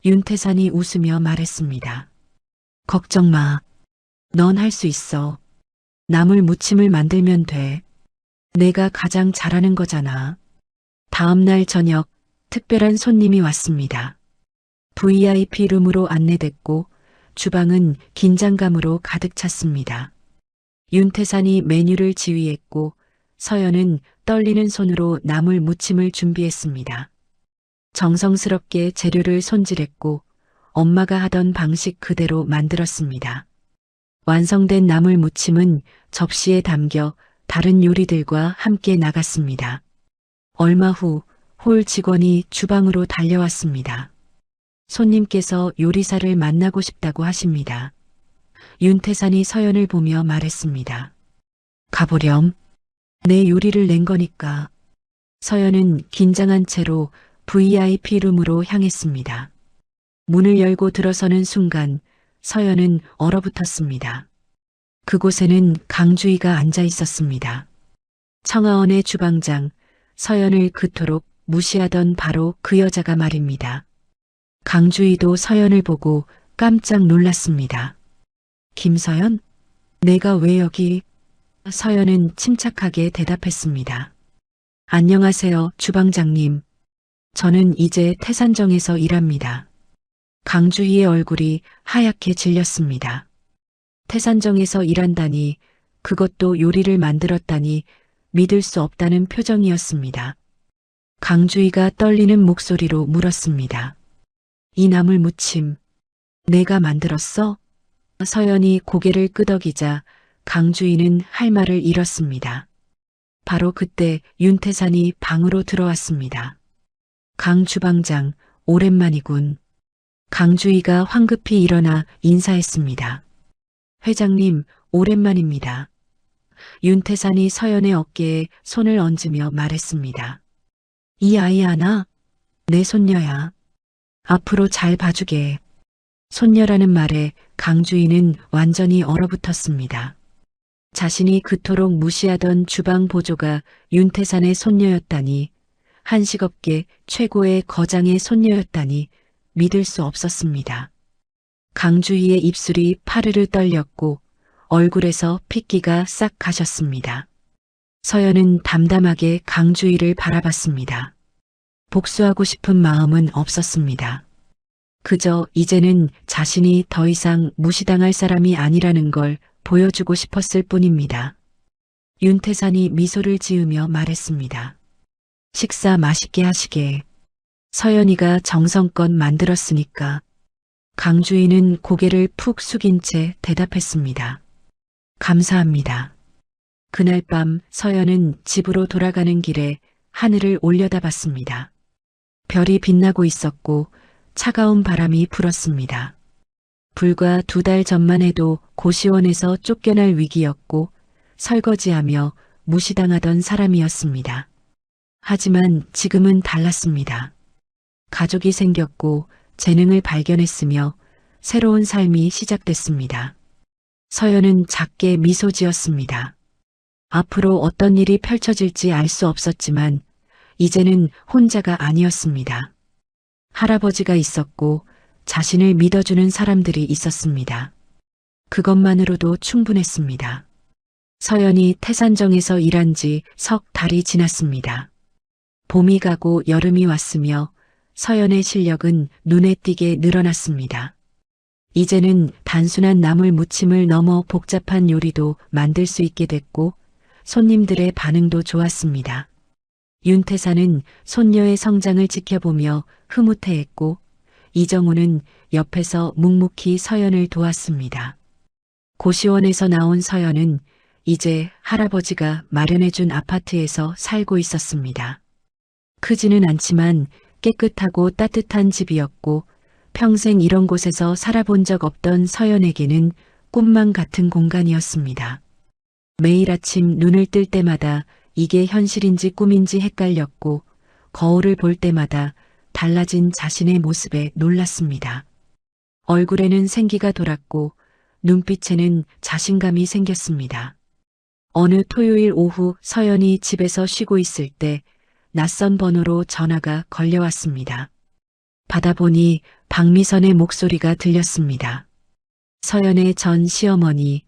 [SPEAKER 1] 윤태산이 웃으며 말했습니다. 걱정 마. 넌 할 수 있어. 나물 무침을 만들면 돼. 내가 가장 잘하는 거잖아. 다음 날 저녁 특별한 손님이 왔습니다. VIP 룸으로 안내됐고 주방은 긴장감으로 가득 찼습니다. 윤태산이 메뉴를 지휘했고 서연은 떨리는 손으로 나물 무침을 준비했습니다. 정성스럽게 재료를 손질했고 엄마가 하던 방식 그대로 만들었습니다. 완성된 나물 무침은 접시에 담겨 다른 요리들과 함께 나갔습니다. 얼마 후 홀 직원이 주방으로 달려왔습니다. 손님께서 요리사를 만나고 싶다고 하십니다. 윤태산이 서연을 보며 말했습니다. 가보렴. 내 요리를 낸 거니까. 서연은 긴장한 채로 VIP 룸으로 향했습니다. 문을 열고 들어서는 순간 서연은 얼어붙었습니다. 그곳에는 강주희가 앉아 있었습니다. 청아원의 주방장, 서연을 그토록 무시하던 바로 그 여자가 말입니다. 강주희도 서연을 보고 깜짝 놀랐습니다. 김서연? 내가 왜 여기? 서연은 침착하게 대답했습니다. 안녕하세요, 주방장님. 저는 이제 태산정에서 일합니다. 강주희의 얼굴이 하얗게 질렸습니다. 태산정에서 일한다니, 그것도 요리를 만들었다니 믿을 수 없다는 표정이었습니다. 강주희가 떨리는 목소리로 물었습니다. 이 나물 무침, 내가 만들었어? 서연이 고개를 끄덕이자 강주희는 할 말을 잃었습니다. 바로 그때 윤태산이 방으로 들어왔습니다. 강 주방장, 오랜만이군. 강주희가 황급히 일어나 인사했습니다. 회장님, 오랜만입니다. 윤태산이 서연의 어깨에 손을 얹으며 말했습니다. 이 아이 하나? 내 손녀야. 앞으로 잘 봐주게. 손녀라는 말에 강주희는 완전히 얼어붙었습니다. 자신이 그토록 무시하던 주방 보조가 윤태산의 손녀였다니, 한식업계 최고의 거장의 손녀였다니 믿을 수 없었습니다. 강주희의 입술이 파르르 떨렸고 얼굴에서 핏기가 싹 가셨습니다. 서연은 담담하게 강주희를 바라봤습니다. 복수하고 싶은 마음은 없었습니다. 그저 이제는 자신이 더 이상 무시당할 사람이 아니라는 걸 보여주고 싶었을 뿐입니다. 윤태산이 미소를 지으며 말했습니다. 식사 맛있게 하시게. 서연이가 정성껏 만들었으니까. 강주희는 고개를 푹 숙인 채 대답했습니다. 감사합니다. 그날 밤 서연은 집으로 돌아가는 길에 하늘을 올려다봤습니다. 별이 빛나고 있었고 차가운 바람이 불었습니다. 불과 2달 전만 해도 고시원에서 쫓겨날 위기였고 설거지하며 무시당하던 사람이었습니다. 하지만 지금은 달랐습니다. 가족이 생겼고 재능을 발견했으며 새로운 삶이 시작됐습니다. 서연은 작게 미소 지었습니다. 앞으로 어떤 일이 펼쳐질지 알 수 없었지만 이제는 혼자가 아니었습니다. 할아버지가 있었고 자신을 믿어주는 사람들이 있었습니다. 그것만으로도 충분했습니다. 서연이 태산정에서 일한 지 석 달이 지났습니다. 봄이 가고 여름이 왔으며 서연의 실력은 눈에 띄게 늘어났습니다. 이제는 단순한 나물 무침을 넘어 복잡한 요리도 만들 수 있게 됐고 손님들의 반응도 좋았습니다. 윤태산은 손녀의 성장을 지켜보며 흐뭇해했고 이정우는 옆에서 묵묵히 서연을 도왔습니다. 고시원에서 나온 서연은 이제 할아버지가 마련해준 아파트에서 살고 있었습니다. 크지는 않지만 깨끗하고 따뜻한 집이었고 평생 이런 곳에서 살아본 적 없던 서연에게는 꿈만 같은 공간이었습니다. 매일 아침 눈을 뜰 때마다 이게 현실인지 꿈인지 헷갈렸고 거울을 볼 때마다 달라진 자신의 모습에 놀랐습니다. 얼굴에는 생기가 돌았고 눈빛에는 자신감이 생겼습니다. 어느 토요일 오후 서연이 집에서 쉬고 있을 때 낯선 번호로 전화가 걸려왔습니다. 받아보니 박미선의 목소리가 들렸습니다. 서연의 전 시어머니,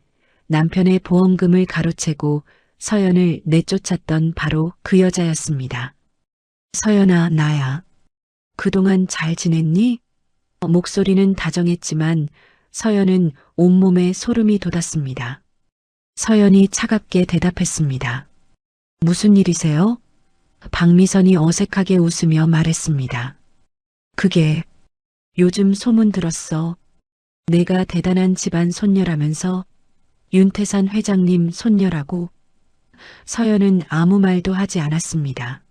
[SPEAKER 1] 남편의 보험금을 가로채고 서연을 내쫓았던 바로 그 여자였습니다. 서연아, 나야. 그동안 잘 지냈니? 목소리는 다정했지만 서연은 온몸에 소름이 돋았습니다. 서연이 차갑게 대답했습니다. 무슨 일이세요? 박미선이 어색하게 웃으며 말했습니다. 그게 요즘 소문 들었어. 내가 대단한 집안 손녀라면서 윤태산 회장님 손녀라고. 서연은 아무 말도 하지 않았습니다.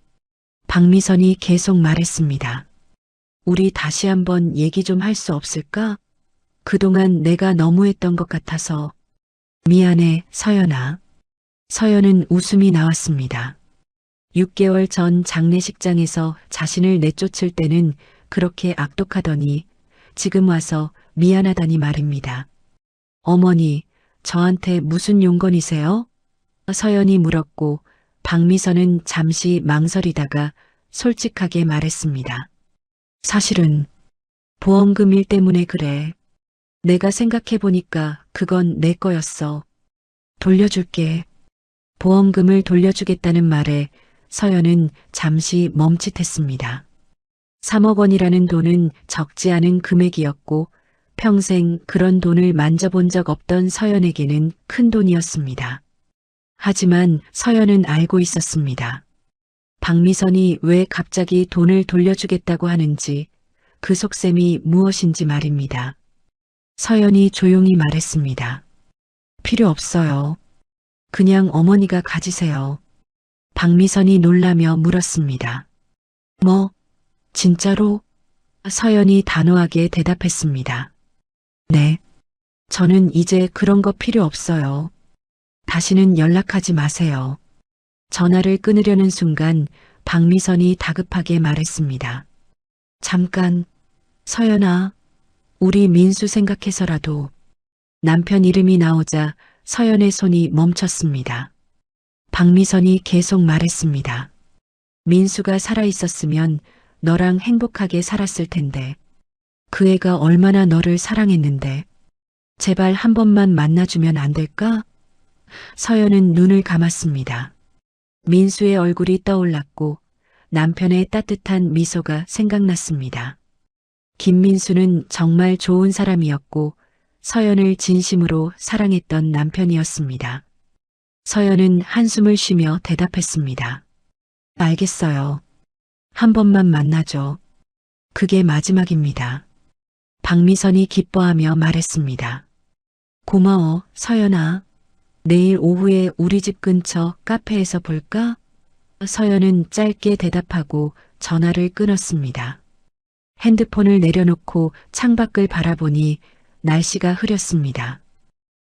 [SPEAKER 1] 박미선이 계속 말했습니다. 우리 다시 한번 얘기 좀 할 수 없을까? 그동안 내가 너무했던 것 같아서. 미안해, 서연아. 서연은 웃음이 나왔습니다. 6개월 전 장례식장에서 자신을 내쫓을 때는 그렇게 악독하더니 지금 와서 미안하다니 말입니다. 어머니, 저한테 무슨 용건이세요? 서연이 물었고 박미선은 잠시 망설이다가 솔직하게 말했습니다. 사실은 보험금 일 때문에 그래. 내가 생각해보니까 그건 내 거였어. 돌려줄게. 보험금을 돌려주겠다는 말에 서연은 잠시 멈칫했습니다. 3억 원이라는 돈은 적지 않은 금액이었고 평생 그런 돈을 만져본 적 없던 서연에게는 큰 돈이었습니다. 하지만 서연은 알고 있었습니다. 박미선이 왜 갑자기 돈을 돌려주겠다고 하는지, 그 속셈이 무엇인지 말입니다. 서연이 조용히 말했습니다. 필요 없어요. 그냥 어머니가 가지세요. 박미선이 놀라며 물었습니다. 뭐, 진짜로? 서연이 단호하게 대답했습니다. 네. 저는 이제 그런 거 필요 없어요. 다시는 연락하지 마세요. 전화를 끊으려는 순간 박미선이 다급하게 말했습니다. 잠깐, 서연아, 우리 민수 생각해서라도. 남편 이름이 나오자 서연의 손이 멈췄습니다. 박미선이 계속 말했습니다. 민수가 살아있었으면 너랑 행복하게 살았을 텐데. 그 애가 얼마나 너를 사랑했는데. 제발 한 번만 만나주면 안 될까? 서연은 눈을 감았습니다. 민수의 얼굴이 떠올랐고 남편의 따뜻한 미소가 생각났습니다. 김민수는 정말 좋은 사람이었고 서연을 진심으로 사랑했던 남편이었습니다. 서연은 한숨을 쉬며 대답했습니다. 알겠어요. 한 번만 만나줘. 그게 마지막입니다. 박미선이 기뻐하며 말했습니다. 고마워, 서연아. 내일 오후에 우리 집 근처 카페에서 볼까? 서연은 짧게 대답하고 전화를 끊었습니다. 핸드폰을 내려놓고 창밖을 바라보니 날씨가 흐렸습니다.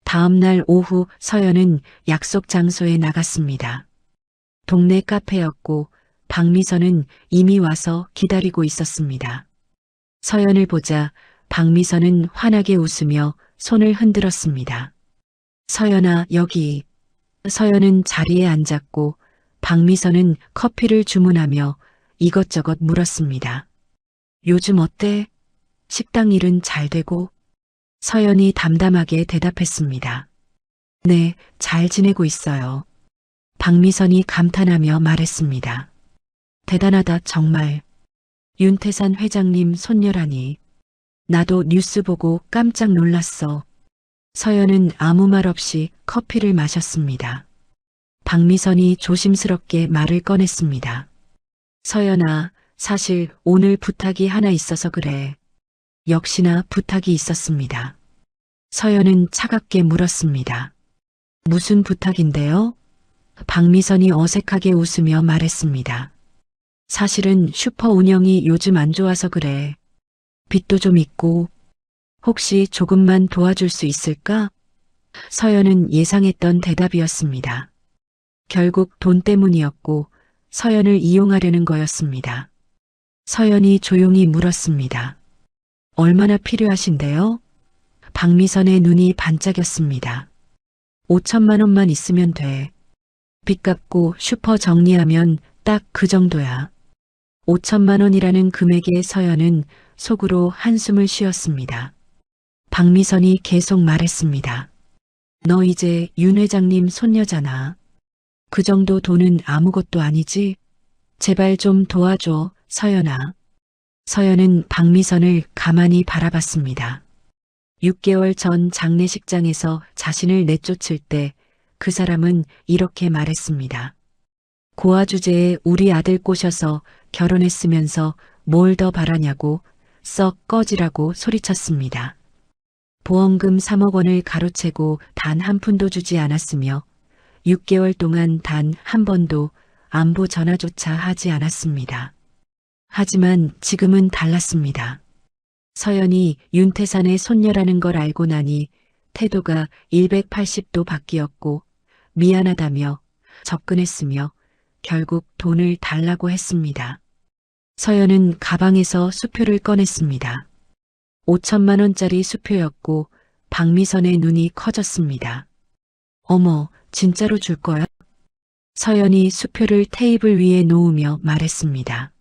[SPEAKER 1] 다음 날 오후 서연은 약속 장소에 나갔습니다. 동네 카페였고 박미선은 이미 와서 기다리고 있었습니다. 서연을 보자 박미선은 환하게 웃으며 손을 흔들었습니다. 서연아, 여기. 서연은 자리에 앉았고 박미선은 커피를 주문하며 이것저것 물었습니다. 요즘 어때? 식당 일은 잘 되고? 서연이 담담하게 대답했습니다. 네, 잘 지내고 있어요. 박미선이 감탄하며 말했습니다. 대단하다, 정말. 윤태산 회장님 손녀라니. 나도 뉴스 보고 깜짝 놀랐어. 서연은 아무 말 없이 커피를 마셨습니다. 박미선이 조심스럽게 말을 꺼냈습니다. 서연아, 사실 오늘 부탁이 하나 있어서 그래. 역시나 부탁이 있었습니다. 서연은 차갑게 물었습니다. 무슨 부탁인데요? 박미선이 어색하게 웃으며 말했습니다. 사실은 슈퍼 운영이 요즘 안 좋아서 그래. 빚도 좀 있고. 혹시 조금만 도와줄 수 있을까? 서연은 예상했던 대답이었습니다. 결국 돈 때문이었고 서연을 이용하려는 거였습니다. 서연이 조용히 물었습니다. 얼마나 필요하신데요? 박미선의 눈이 반짝였습니다. 5천만 원만 있으면 돼. 빚 갚고 슈퍼 정리하면 딱 그 정도야. 5천만 원이라는 금액에 서연은 속으로 한숨을 쉬었습니다. 박미선이 계속 말했습니다. 너 이제 윤 회장님 손녀잖아. 그 정도 돈은 아무것도 아니지? 제발 좀 도와줘, 서연아. 서연은 박미선을 가만히 바라봤습니다. 6개월 전 장례식장에서 자신을 내쫓을 때 그 사람은 이렇게 말했습니다. 고아 주제에 우리 아들 꼬셔서 결혼했으면서 뭘 더 바라냐고. 썩 꺼지라고 소리쳤습니다. 보험금 3억 원을 가로채고 단 한 푼도 주지 않았으며 6개월 동안 단 한 번도 안부 전화조차 하지 않았습니다. 하지만 지금은 달랐습니다. 서연이 윤태산의 손녀라는 걸 알고 나니 태도가 180도 바뀌었고 미안하다며 접근했으며 결국 돈을 달라고 했습니다. 서연은 가방에서 수표를 꺼냈습니다. 5천만 원짜리 수표였고 박미선의 눈이 커졌습니다. 어머, 진짜로 줄 거야? 서연이 수표를 테이블 위에 놓으며 말했습니다.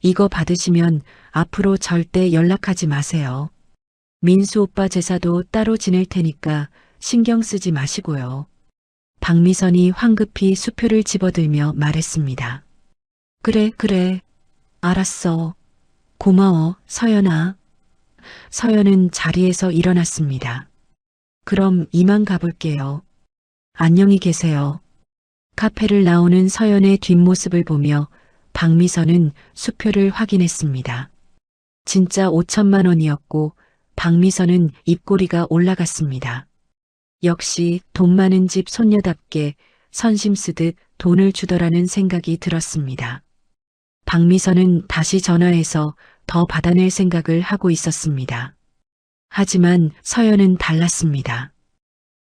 [SPEAKER 1] 이거 받으시면 앞으로 절대 연락하지 마세요. 민수 오빠 제사도 따로 지낼 테니까 신경 쓰지 마시고요. 박미선이 황급히 수표를 집어들며 말했습니다. 그래, 알았어. 고마워, 서연아. 서연은 자리에서 일어났습니다. 그럼 이만 가볼게요. 안녕히 계세요. 카페를 나오는 서연의 뒷모습을 보며 박미선은 수표를 확인했습니다. 진짜 5천만 원이었고 박미선은 입꼬리가 올라갔습니다. 역시 돈 많은 집 손녀답게 선심 쓰듯 돈을 주더라는 생각이 들었습니다. 박미선은 다시 전화해서 더 받아낼 생각을 하고 있었습니다. 하지만 서연은 달랐습니다.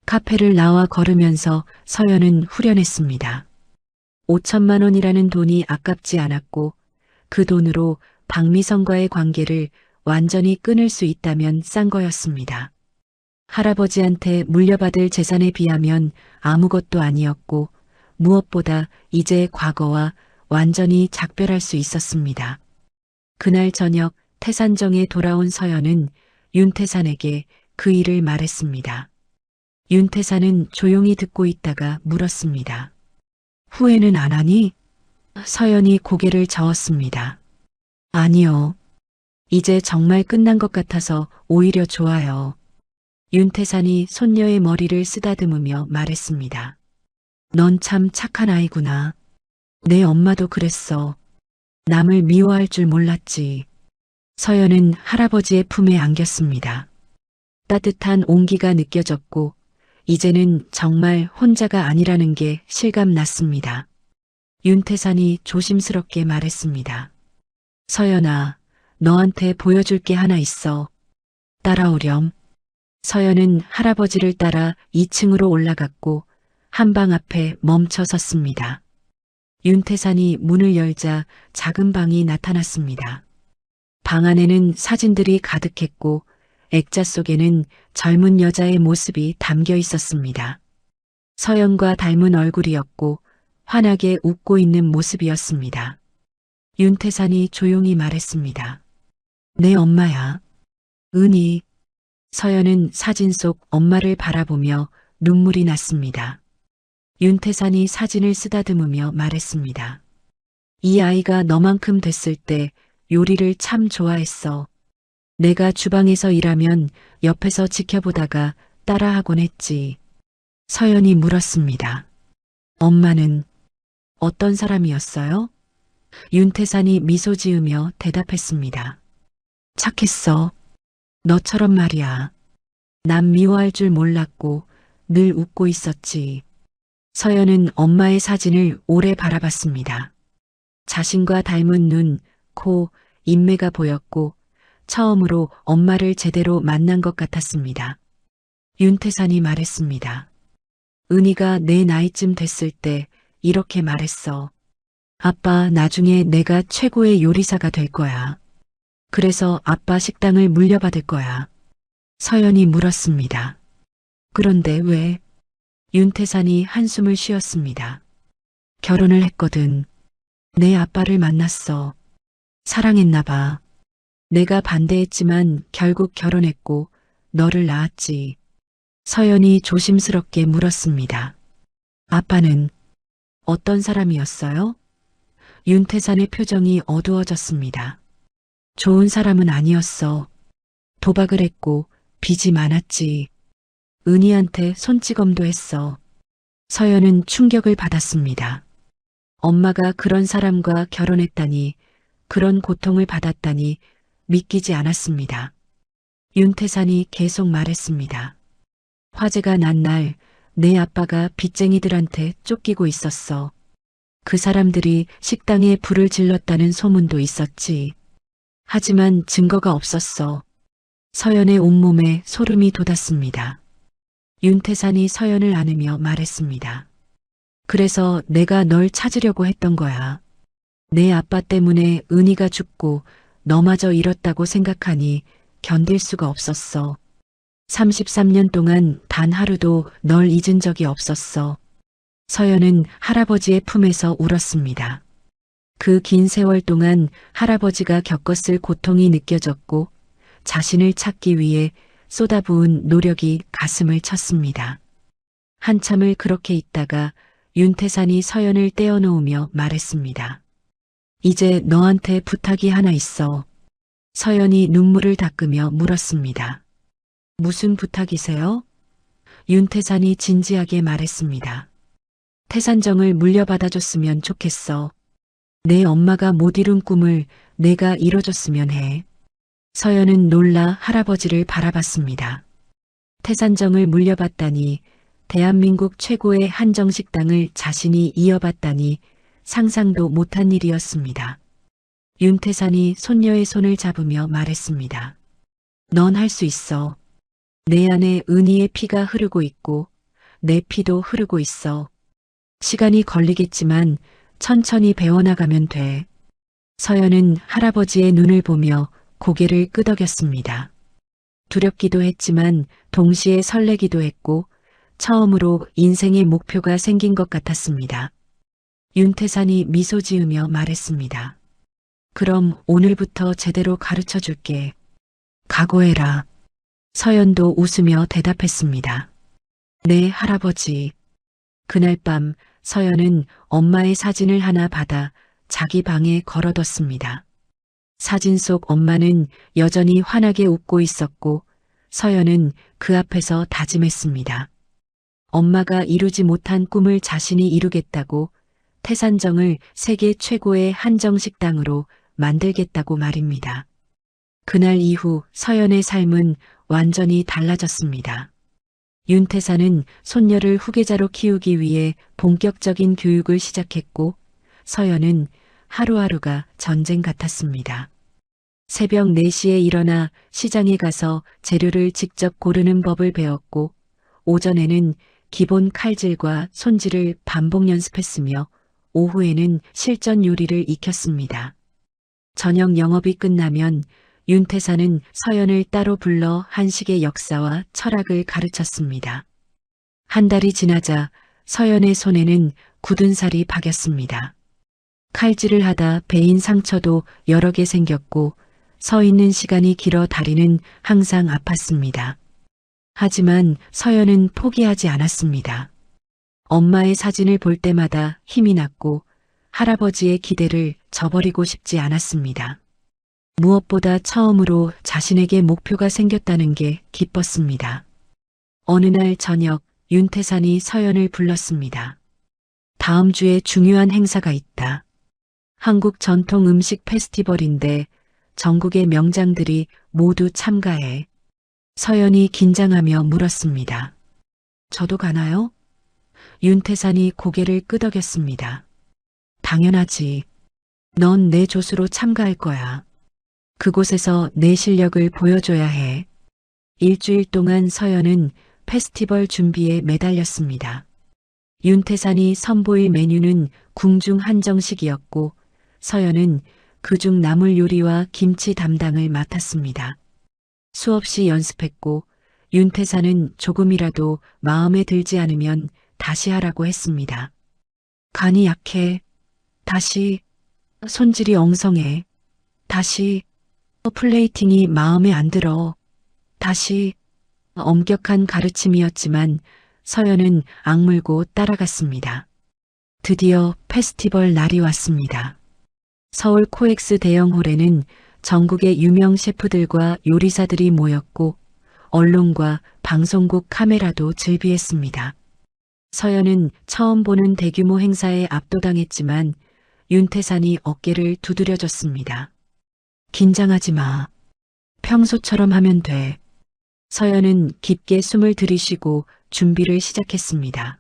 [SPEAKER 1] 카페를 나와 걸으면서 서연은 후련했습니다. 5천만 원이라는 돈이 아깝지 않았고 그 돈으로 박미선과의 관계를 완전히 끊을 수 있다면 싼 거였습니다. 할아버지한테 물려받을 재산에 비하면 아무것도 아니었고 무엇보다 이제 과거와 완전히 작별할 수 있었습니다. 그날 저녁 태산정에 돌아온 서연은 윤태산에게 그 일을 말했습니다. 윤태산은 조용히 듣고 있다가 물었습니다. 후회는 안 하니? 서연이 고개를 저었습니다. 아니요. 이제 정말 끝난 것 같아서 오히려 좋아요. 윤태산이 손녀의 머리를 쓰다듬으며 말했습니다. 넌 참 착한 아이구나. 내 엄마도 그랬어. 남을 미워할 줄 몰랐지. 서연은 할아버지의 품에 안겼습니다. 따뜻한 온기가 느껴졌고 이제는 정말 혼자가 아니라는 게 실감났습니다. 윤태산이 조심스럽게 말했습니다. 서연아, 너한테 보여줄 게 하나 있어. 따라오렴. 서연은 할아버지를 따라 2층으로 올라갔고 한방 앞에 멈춰 섰습니다. 윤태산이 문을 열자 작은 방이 나타났습니다. 방 안에는 사진들이 가득했고 액자 속에는 젊은 여자의 모습이 담겨 있었습니다. 서연과 닮은 얼굴이었고 환하게 웃고 있는 모습이었습니다. 윤태산이 조용히 말했습니다. 내 엄마야. 은희. 서연은 사진 속 엄마를 바라보며 눈물이 났습니다. 윤태산이 사진을 쓰다듬으며 말했습니다. 이 아이가 너만큼 됐을 때 요리를 참 좋아했어. 내가 주방에서 일하면 옆에서 지켜보다가 따라하곤 했지. 서연이 물었습니다. 엄마는 어떤 사람이었어요? 윤태산이 미소 지으며 대답했습니다. 착했어. 너처럼 말이야. 남 미워할 줄 몰랐고 늘 웃고 있었지. 서연은 엄마의 사진을 오래 바라봤습니다. 자신과 닮은 눈, 코, 인매가 보였고 처음으로 엄마를 제대로 만난 것 같았습니다. 윤태산이 말했습니다. 은희가 내 나이쯤 됐을 때 이렇게 말했어. 아빠, 나중에 내가 최고의 요리사가 될 거야. 그래서 아빠 식당을 물려받을 거야. 서연이 물었습니다. 그런데 왜? 윤태산이 한숨을 쉬었습니다. 결혼을 했거든. 내 아빠를 만났어. 사랑했나 봐. 내가 반대했지만 결국 결혼했고 너를 낳았지. 서연이 조심스럽게 물었습니다. 아빠는 어떤 사람이었어요? 윤태산의 표정이 어두워졌습니다. 좋은 사람은 아니었어. 도박을 했고 빚이 많았지. 은희한테 손찌검도 했어. 서연은 충격을 받았습니다. 엄마가 그런 사람과 결혼했다니, 그런 고통을 받았다니 믿기지 않았습니다. 윤태산이 계속 말했습니다. 화재가 난 날 내 아빠가 빚쟁이들한테 쫓기고 있었어. 그 사람들이 식당에 불을 질렀다는 소문도 있었지. 하지만 증거가 없었어. 서연의 온몸에 소름이 돋았습니다. 윤태산이 서연을 안으며 말했습니다. 그래서 내가 널 찾으려고 했던 거야. 내 아빠 때문에 은희가 죽고 너마저 잃었다고 생각하니 견딜 수가 없었어. 33년 동안 단 하루도 널 잊은 적이 없었어. 서연은 할아버지의 품에서 울었습니다. 그 긴 세월 동안 할아버지가 겪었을 고통이 느껴졌고 자신을 찾기 위해 쏟아부은 노력이 가슴을 쳤습니다. 한참을 그렇게 있다가 윤태산이 서연을 떼어놓으며 말했습니다. 이제 너한테 부탁이 하나 있어. 서연이 눈물을 닦으며 물었습니다. 무슨 부탁이세요? 윤태산이 진지하게 말했습니다. 태산정을 물려받아줬으면 좋겠어. 내 엄마가 못 이룬 꿈을 내가 이뤄줬으면 해. 서연은 놀라 할아버지를 바라봤습니다. 태산정을 물려받다니, 대한민국 최고의 한정식당을 자신이 이어받다니 상상도 못한 일이었습니다. 윤태산이 손녀의 손을 잡으며 말했습니다. 넌 할 수 있어. 내 안에 은희의 피가 흐르고 있고 내 피도 흐르고 있어. 시간이 걸리겠지만 천천히 배워나가면 돼. 서연은 할아버지의 눈을 보며 고개를 끄덕였습니다. 두렵기도 했지만 동시에 설레기도 했고 처음으로 인생의 목표가 생긴 것 같았습니다. 윤태산이 미소 지으며 말했습니다. 그럼 오늘부터 제대로 가르쳐 줄게. 각오해라. 서연도 웃으며 대답했습니다. 네, 할아버지. 그날 밤 서연은 엄마의 사진을 하나 받아 자기 방에 걸어뒀습니다. 사진 속 엄마는 여전히 환하게 웃고 있었고 서연은 그 앞에서 다짐했습니다. 엄마가 이루지 못한 꿈을 자신이 이루겠다고 태산정을 세계 최고의 한정식당으로 만들겠다고 말입니다. 그날 이후 서연의 삶은 완전히 달라졌습니다. 윤태산은 손녀를 후계자로 키우기 위해 본격적인 교육을 시작했고 서연은 하루하루가 전쟁 같았습니다. 새벽 4시에 일어나 시장에 가서 재료를 직접 고르는 법을 배웠고 오전에는 기본 칼질과 손질을 반복 연습했으며 오후에는 실전 요리를 익혔습니다. 저녁 영업이 끝나면 윤태산은 서연을 따로 불러 한식의 역사와 철학을 가르쳤습니다. 한 달이 지나자 서연의 손에는 굳은 살이 박였습니다. 칼질을 하다 베인 상처도 여러 개 생겼고 서 있는 시간이 길어 다리는 항상 아팠습니다. 하지만 서연은 포기하지 않았습니다. 엄마의 사진을 볼 때마다 힘이 났고 할아버지의 기대를 저버리고 싶지 않았습니다. 무엇보다 처음으로 자신에게 목표가 생겼다는 게 기뻤습니다. 어느 날 저녁 윤태산이 서연을 불렀습니다. 다음 주에 중요한 행사가 있다. 한국 전통 음식 페스티벌인데 전국의 명장들이 모두 참가해. 서연이 긴장하며 물었습니다. 저도 가나요? 윤태산이 고개를 끄덕였습니다. 당연하지. 넌 내 조수로 참가할 거야. 그곳에서 내 실력을 보여줘야 해. 일주일 동안 서연은 페스티벌 준비에 매달렸습니다. 윤태산이 선보일 메뉴는 궁중 한정식이었고 서연은 그중 나물 요리와 김치 담당을 맡았습니다. 수없이 연습했고 윤태산은 조금이라도 마음에 들지 않으면 다시 하라고 했습니다. 간이 약해. 다시. 손질이 엉성해. 다시. 플레이팅이 마음에 안 들어. 다시. 엄격한 가르침이었지만 서연은 악물고 따라갔습니다. 드디어 페스티벌 날이 왔습니다. 서울 코엑스 대형홀에는 전국의 유명 셰프들과 요리사들이 모였고 언론과 방송국 카메라도 즐비했습니다. 서연은 처음 보는 대규모 행사에 압도당했지만 윤태산이 어깨를 두드려줬습니다. 긴장하지 마. 평소처럼 하면 돼. 서연은 깊게 숨을 들이쉬고 준비를 시작했습니다.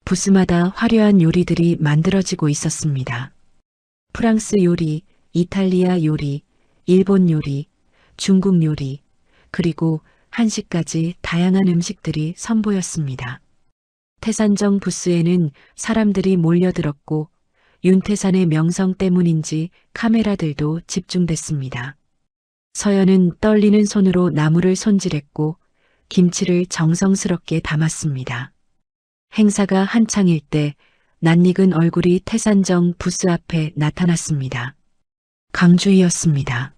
[SPEAKER 1] 부스마다 화려한 요리들이 만들어지고 있었습니다. 프랑스 요리, 이탈리아 요리, 일본 요리, 중국 요리, 그리고 한식까지 다양한 음식들이 선보였습니다. 태산정 부스에는 사람들이 몰려들었고 윤태산의 명성 때문인지 카메라들도 집중됐습니다. 서연은 떨리는 손으로 나물을 손질했고 김치를 정성스럽게 담았습니다. 행사가 한창일 때 낯익은 얼굴이 태산정 부스 앞에 나타났습니다. 강주희였습니다.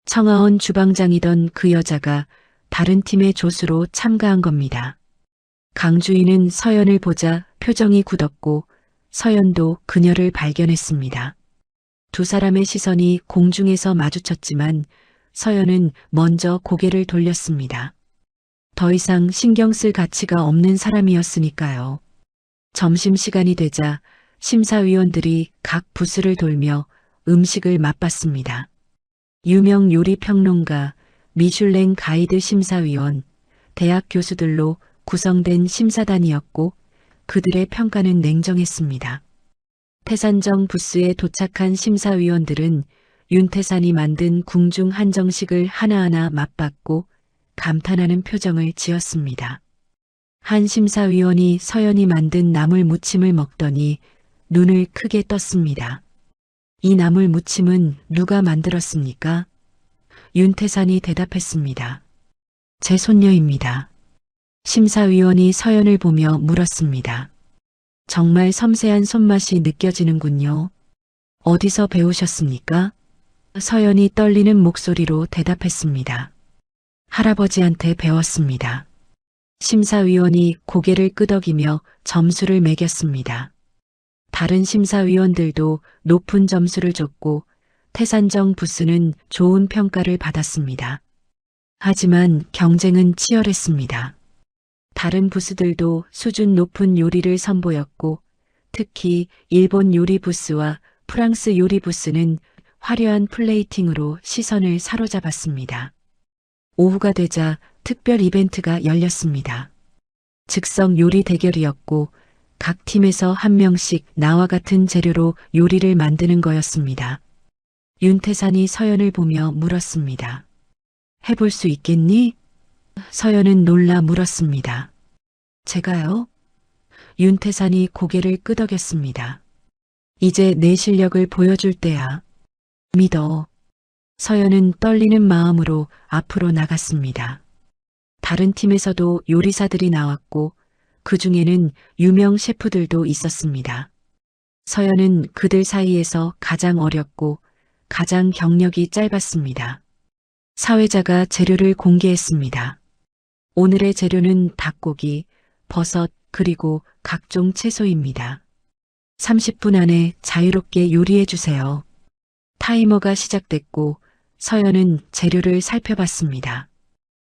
[SPEAKER 1] 청아원 주방장이던 그 여자가 다른 팀의 조수로 참가한 겁니다. 강주희는 서연을 보자 표정이 굳었고 서연도 그녀를 발견했습니다. 두 사람의 시선이 공중에서 마주쳤지만 서연은 먼저 고개를 돌렸습니다. 더 이상 신경 쓸 가치가 없는 사람이었으니까요. 점심시간이 되자 심사위원들이 각 부스를 돌며 음식을 맛봤습니다. 유명 요리 평론가, 미슐랭 가이드 심사위원, 대학 교수들로 구성된 심사단이었고 그들의 평가는 냉정했습니다. 태산정 부스에 도착한 심사위원들은 윤태산이 만든 궁중 한정식을 하나하나 맛봤고 감탄하는 표정을 지었습니다. 한 심사위원이 서연이 만든 나물 무침을 먹더니 눈을 크게 떴습니다. 이 나물 무침은 누가 만들었습니까? 윤태산이 대답했습니다. 제 손녀입니다. 심사위원이 서연을 보며 물었습니다. 정말 섬세한 손맛이 느껴지는군요. 어디서 배우셨습니까? 서연이 떨리는 목소리로 대답했습니다. 할아버지한테 배웠습니다. 심사위원이 고개를 끄덕이며 점수를 매겼습니다. 다른 심사위원들도 높은 점수를 줬고 태산정 부스는 좋은 평가를 받았습니다. 하지만 경쟁은 치열했습니다. 다른 부스들도 수준 높은 요리를 선보였고 특히 일본 요리 부스와 프랑스 요리 부스는 화려한 플레이팅으로 시선을 사로잡았습니다. 오후가 되자 특별 이벤트가 열렸습니다. 즉석 요리 대결이었고 각 팀에서 한 명씩 나와 같은 재료로 요리를 만드는 거였습니다. 윤태산이 서연을 보며 물었습니다. 해볼 수 있겠니? 서연은 놀라 물었습니다. 제가요? 윤태산이 고개를 끄덕였습니다. 이제 내 실력을 보여줄 때야. 믿어. 서연은 떨리는 마음으로 앞으로 나갔습니다. 다른 팀에서도 요리사들이 나왔고 그 중에는 유명 셰프들도 있었습니다. 서연은 그들 사이에서 가장 어렸고 가장 경력이 짧았습니다. 사회자가 재료를 공개했습니다. 오늘의 재료는 닭고기, 버섯, 그리고 각종 채소입니다. 30분 안에 자유롭게 요리해 주세요. 타이머가 시작됐고 서연은 재료를 살펴봤습니다.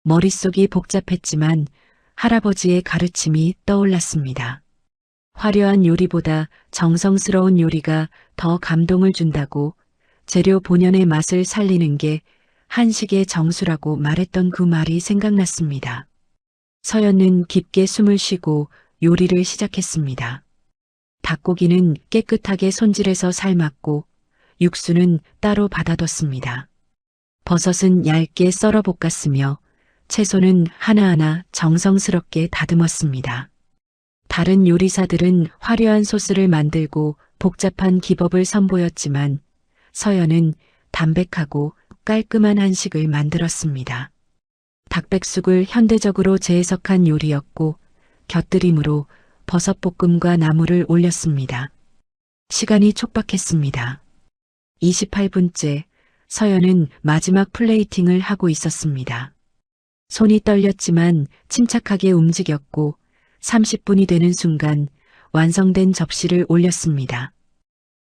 [SPEAKER 1] 머릿속이 복잡했지만 할아버지의 가르침이 떠올랐습니다. 화려한 요리보다 정성스러운 요리가 더 감동을 준다고 재료 본연의 맛을 살리는 게 한식의 정수라고 말했던 그 말이 생각났습니다. 서연은 깊게 숨을 쉬고 요리를 시작했습니다. 닭고기는 깨끗하게 손질해서 삶았고 육수는 따로 받아뒀습니다. 버섯은 얇게 썰어 볶았으며 채소는 하나하나 정성스럽게 다듬었습니다. 다른 요리사들은 화려한 소스를 만들고 복잡한 기법을 선보였지만 서연은 담백하고 깔끔한 한식을 만들었습니다. 닭백숙을 현대적으로 재해석한 요리였고 곁들임으로 버섯볶음과 나물을 올렸습니다. 시간이 촉박했습니다. 28분째 서연은 마지막 플레이팅을 하고 있었습니다. 손이 떨렸지만 침착하게 움직였고 30분이 되는 순간 완성된 접시를 올렸습니다.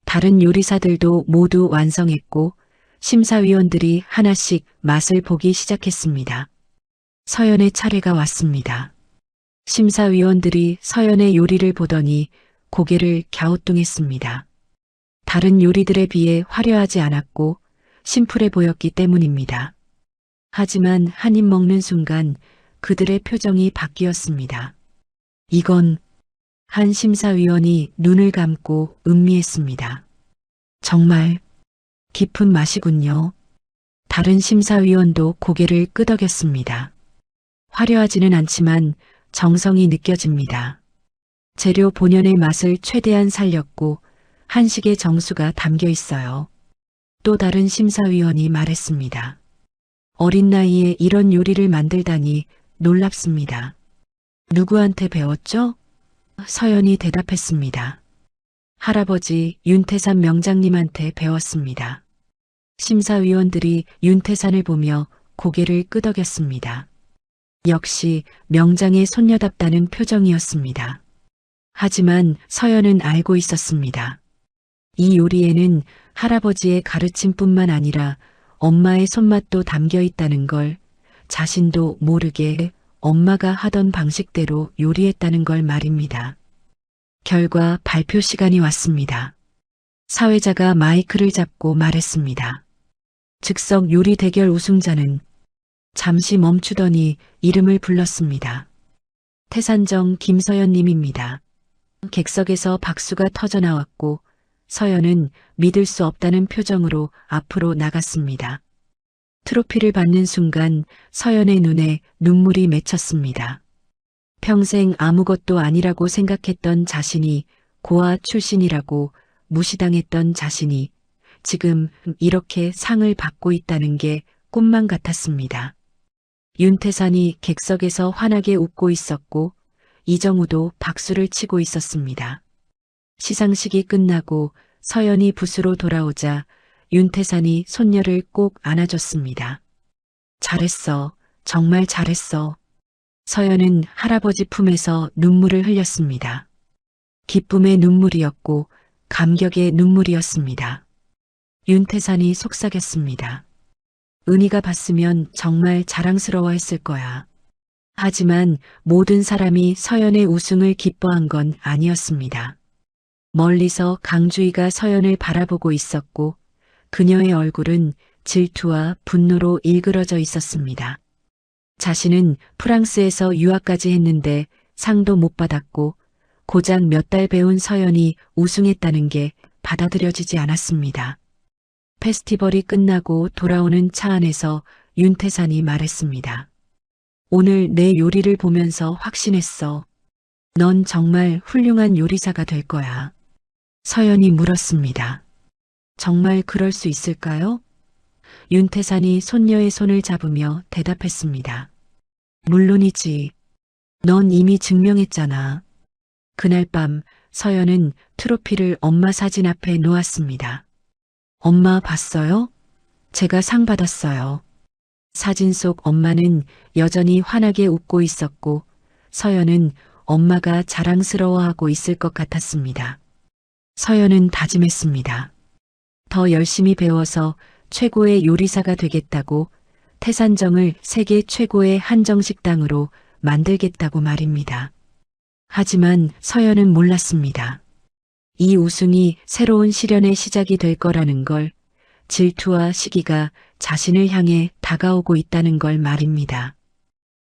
[SPEAKER 1] 다른 요리사들도 모두 완성했고 심사위원들이 하나씩 맛을 보기 시작했습니다. 서연의 차례가 왔습니다. 심사위원들이 서연의 요리를 보더니 고개를 갸우뚱했습니다. 다른 요리들에 비해 화려하지 않았고 심플해 보였기 때문입니다. 하지만 한 입 먹는 순간 그들의 표정이 바뀌었습니다. 이건 한 심사위원이 눈을 감고 음미했습니다. 정말 깊은 맛이군요. 다른 심사위원도 고개를 끄덕였습니다. 화려하지는 않지만 정성이 느껴집니다. 재료 본연의 맛을 최대한 살렸고 한식의 정수가 담겨 있어요. 또 다른 심사위원이 말했습니다. 어린 나이에 이런 요리를 만들다니 놀랍습니다. 누구한테 배웠죠? 서연이 대답했습니다. 할아버지 윤태산 명장님한테 배웠습니다. 심사위원들이 윤태산을 보며 고개를 끄덕였습니다. 역시 명장의 손녀답다는 표정이었습니다. 하지만 서연은 알고 있었습니다. 이 요리에는 할아버지의 가르침뿐만 아니라 엄마의 손맛도 담겨 있다는 걸, 자신도 모르게 엄마가 하던 방식대로 요리했다는 걸 말입니다. 결과 발표 시간이 왔습니다. 사회자가 마이크를 잡고 말했습니다. 즉석 요리 대결 우승자는 잠시 멈추더니 이름을 불렀습니다. 태산정 김서연님입니다. 객석에서 박수가 터져나왔고 서연은 믿을 수 없다는 표정으로 앞으로 나갔습니다. 트로피를 받는 순간 서연의 눈에 눈물이 맺혔습니다. 평생 아무것도 아니라고 생각했던 자신이 고아 출신이라고 무시당했던 자신이 지금 이렇게 상을 받고 있다는 게 꿈만 같았습니다. 윤태산이 객석에서 환하게 웃고 있었고 이정우도 박수를 치고 있었습니다. 시상식이 끝나고 서연이 붓으로 돌아오자 윤태산이 손녀를 꼭 안아줬습니다. 잘했어. 정말 잘했어. 서연은 할아버지 품에서 눈물을 흘렸습니다. 기쁨의 눈물이었고 감격의 눈물이었습니다. 윤태산이 속삭였습니다. 은희가 봤으면 정말 자랑스러워했을 거야. 하지만 모든 사람이 서연의 우승을 기뻐한 건 아니었습니다. 멀리서 강주희가 서연을 바라보고 있었고 그녀의 얼굴은 질투와 분노로 일그러져 있었습니다. 자신은 프랑스에서 유학까지 했는데 상도 못 받았고 고작 몇 달 배운 서연이 우승했다는 게 받아들여지지 않았습니다. 페스티벌이 끝나고 돌아오는 차 안에서 윤태산이 말했습니다. 오늘 내 요리를 보면서 확신했어. 넌 정말 훌륭한 요리사가 될 거야. 서연이 물었습니다. 정말 그럴 수 있을까요? 윤태산이 손녀의 손을 잡으며 대답했습니다. 물론이지. 넌 이미 증명했잖아. 그날 밤 서연은 트로피를 엄마 사진 앞에 놓았습니다. 엄마 봤어요? 제가 상 받았어요. 사진 속 엄마는 여전히 환하게 웃고 있었고 서연은 엄마가 자랑스러워하고 있을 것 같았습니다. 서연은 다짐했습니다. 더 열심히 배워서 최고의 요리사가 되겠다고 태산정을 세계 최고의 한정식당으로 만들겠다고 말입니다. 하지만 서연은 몰랐습니다. 이 우승이 새로운 시련의 시작이 될 거라는 걸, 질투와 시기가 자신을 향해 다가오고 있다는 걸 말입니다.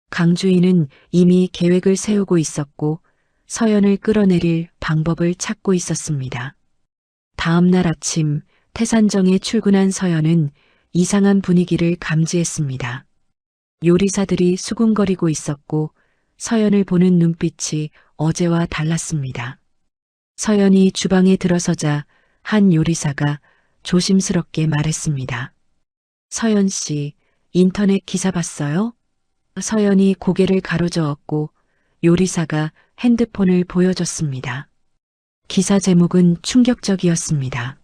[SPEAKER 1] 강주희는 이미 계획을 세우고 있었고 서연을 끌어내릴 방법을 찾고 있었습니다. 다음 날 아침 태산정에 출근한 서연은 이상한 분위기를 감지했습니다. 요리사들이 수군거리고 있었고 서연을 보는 눈빛이 어제와 달랐습니다. 서연이 주방에 들어서자 한 요리사가 조심스럽게 말했습니다. 서연 씨, 인터넷 기사 봤어요? 서연이 고개를 가로저었고 요리사가 핸드폰을 보여줬습니다. 기사 제목은 충격적이었습니다.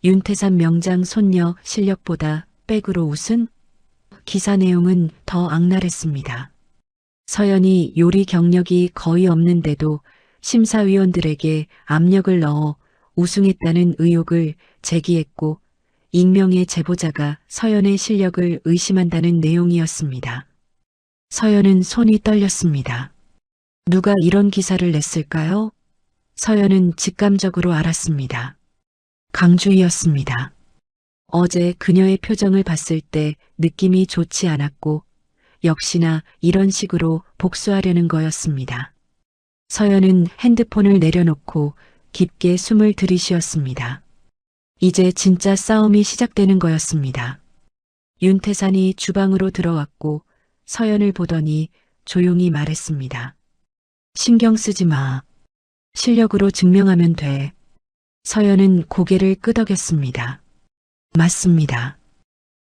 [SPEAKER 1] 윤태산 명장 손녀 실력보다 백으로 우승? 기사 내용은 더 악랄했습니다. 서연이 요리 경력이 거의 없는데도 심사위원들에게 압력을 넣어 우승했다는 의혹을 제기했고 익명의 제보자가 서연의 실력을 의심한다는 내용이었습니다. 서연은 손이 떨렸습니다. 누가 이런 기사를 냈을까요? 서연은 직감적으로 알았습니다. 강주희였습니다. 어제 그녀의 표정을 봤을 때 느낌이 좋지 않았고 역시나 이런 식으로 복수하려는 거였습니다. 서연은 핸드폰을 내려놓고 깊게 숨을 들이쉬었습니다. 이제 진짜 싸움이 시작되는 거였습니다. 윤태산이 주방으로 들어왔고 서연을 보더니 조용히 말했습니다. 신경 쓰지 마. 실력으로 증명하면 돼. 서연은 고개를 끄덕였습니다. 맞습니다.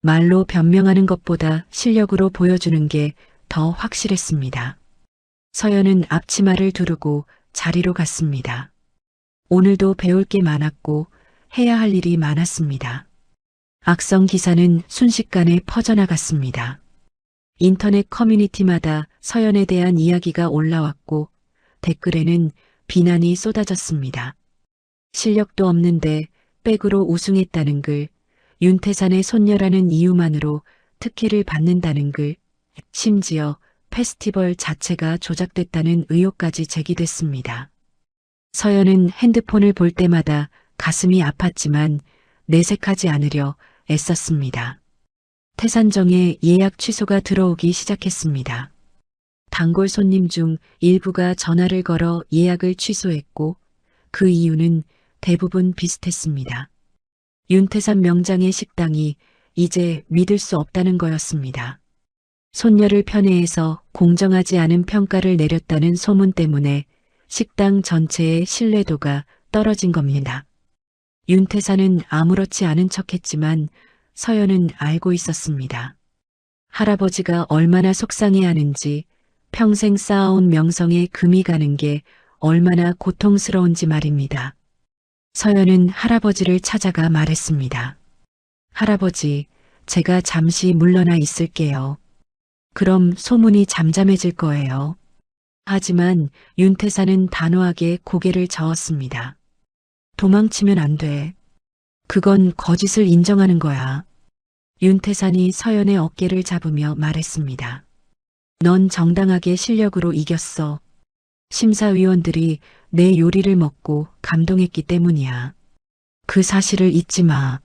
[SPEAKER 1] 말로 변명하는 것보다 실력으로 보여주는 게 더 확실했습니다. 서연은 앞치마를 두르고 자리로 갔습니다. 오늘도 배울 게 많았고 해야 할 일이 많았습니다. 악성 기사는 순식간에 퍼져나갔습니다. 인터넷 커뮤니티마다 서연에 대한 이야기가 올라왔고 댓글에는 비난이 쏟아졌습니다. 실력도 없는데 백으로 우승했다는 글, 윤태산의 손녀라는 이유만으로 특혜를 받는다는 글, 심지어 페스티벌 자체가 조작됐다는 의혹까지 제기됐습니다. 서연은 핸드폰을 볼 때마다 가슴이 아팠지만 내색하지 않으려 애썼습니다. 태산정의 예약 취소가 들어오기 시작했습니다. 단골 손님 중 일부가 전화를 걸어 예약을 취소했고 그 이유는 대부분 비슷했습니다. 윤태산 명장의 식당이 이제 믿을 수 없다는 거였습니다. 손녀를 편애해서 공정하지 않은 평가를 내렸다는 소문 때문에 식당 전체의 신뢰도가 떨어진 겁니다. 윤태산은 아무렇지 않은 척했지만 서연은 알고 있었습니다. 할아버지가 얼마나 속상해하는지, 평생 쌓아온 명성에 금이 가는 게 얼마나 고통스러운지 말입니다. 서연은 할아버지를 찾아가 말했습니다. 할아버지, 제가 잠시 물러나 있을게요. 그럼 소문이 잠잠해질 거예요. 하지만 윤태산은 단호하게 고개를 저었습니다. 도망치면 안 돼. 그건 거짓을 인정하는 거야. 윤태산이 서연의 어깨를 잡으며 말했습니다. 넌 정당하게 실력으로 이겼어. 심사위원들이 내 요리를 먹고 감동했기 때문이야. 그 사실을 잊지 마.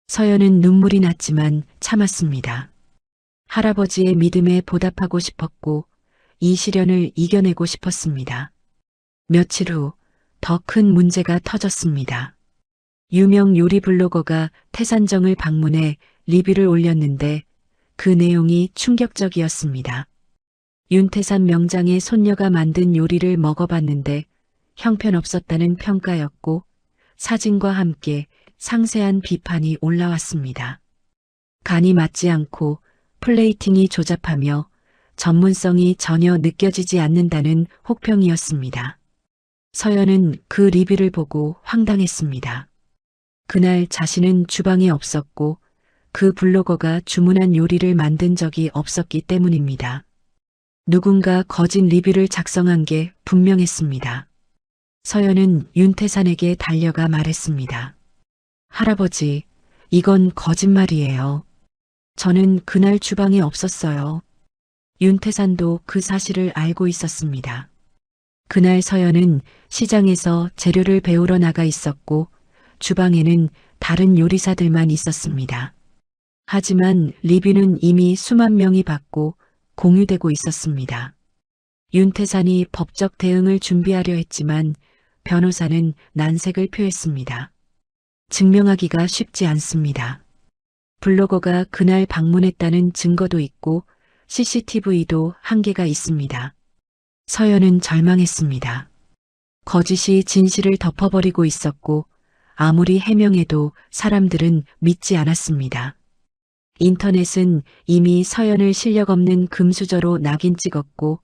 [SPEAKER 1] 서연은 눈물이 났지만 참았습니다. 할아버지의 믿음에 보답하고 싶었고 이 시련을 이겨내고 싶었습니다. 며칠 후 더 큰 문제가 터졌습니다. 유명 요리 블로거가 태산정을 방문해 리뷰를 올렸는데 그 내용이 충격적이었습니다. 윤태산 명장의 손녀가 만든 요리를 먹어봤는데 형편없었다는 평가였고 사진과 함께 상세한 비판이 올라왔습니다. 간이 맞지 않고 플레이팅이 조잡하며 전문성이 전혀 느껴지지 않는다는 혹평이었습니다. 서연은 그 리뷰를 보고 황당했습니다. 그날 자신은 주방에 없었고 그 블로거가 주문한 요리를 만든 적이 없었기 때문입니다. 누군가 거짓 리뷰를 작성한 게 분명했습니다. 서연은 윤태산에게 달려가 말했습니다. 할아버지, 이건 거짓말이에요. 저는 그날 주방에 없었어요. 윤태산도 그 사실을 알고 있었습니다. 그날 서연은 시장에서 재료를 배우러 나가 있었고 주방에는 다른 요리사들만 있었습니다. 하지만 리뷰는 이미 수만 명이 받고 공유되고 있었습니다. 윤태산이 법적 대응을 준비하려 했지만 변호사는 난색을 표했습니다. 증명하기가 쉽지 않습니다. 블로거가 그날 방문했다는 증거도 있고 CCTV도 한계가 있습니다. 서연은 절망했습니다. 거짓이 진실을 덮어버리고 있었고 아무리 해명해도 사람들은 믿지 않았습니다. 인터넷은 이미 서연을 실력 없는 금수저로 낙인 찍었고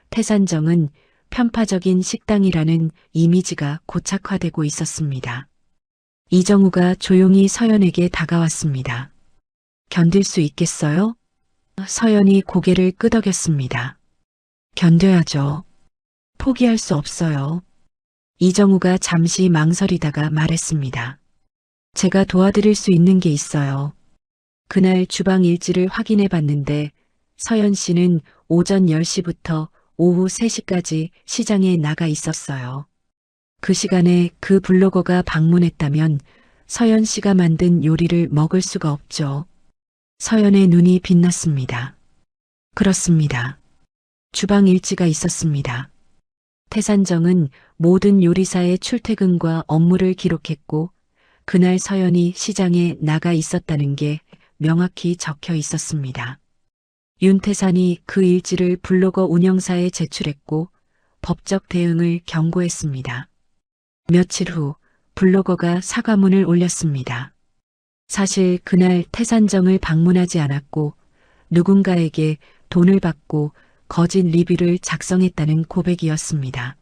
[SPEAKER 1] 태산정은 편파적인 식당이라는 이미지가 고착화되고 있었습니다. 이정우가 조용히 서연에게 다가왔습니다. 견딜 수 있겠어요? 서연이 고개를 끄덕였습니다. 견뎌야죠. 포기할 수 없어요. 이정우가 잠시 망설이다가 말했습니다. 제가 도와드릴 수 있는 게 있어요. 그날 주방 일지를 확인해 봤는데 서연 씨는 오전 10시부터 오후 3시까지 시장에 나가 있었어요. 그 시간에 그 블로거가 방문했다면 서연 씨가 만든 요리를 먹을 수가 없죠. 서연의 눈이 빛났습니다. 그렇습니다. 주방 일지가 있었습니다. 태산정은 모든 요리사의 출퇴근과 업무를 기록했고 그날 서연이 시장에 나가 있었다는 게 명확히 적혀 있었습니다. 윤태산이 그 일지를 블로거 운영사에 제출했고 법적 대응을 경고했습니다. 며칠 후 블로거가 사과문을 올렸습니다. 사실 그날 태산정을 방문하지 않았고 누군가에게 돈을 받고 거짓 리뷰를 작성했다는 고백이었습니다.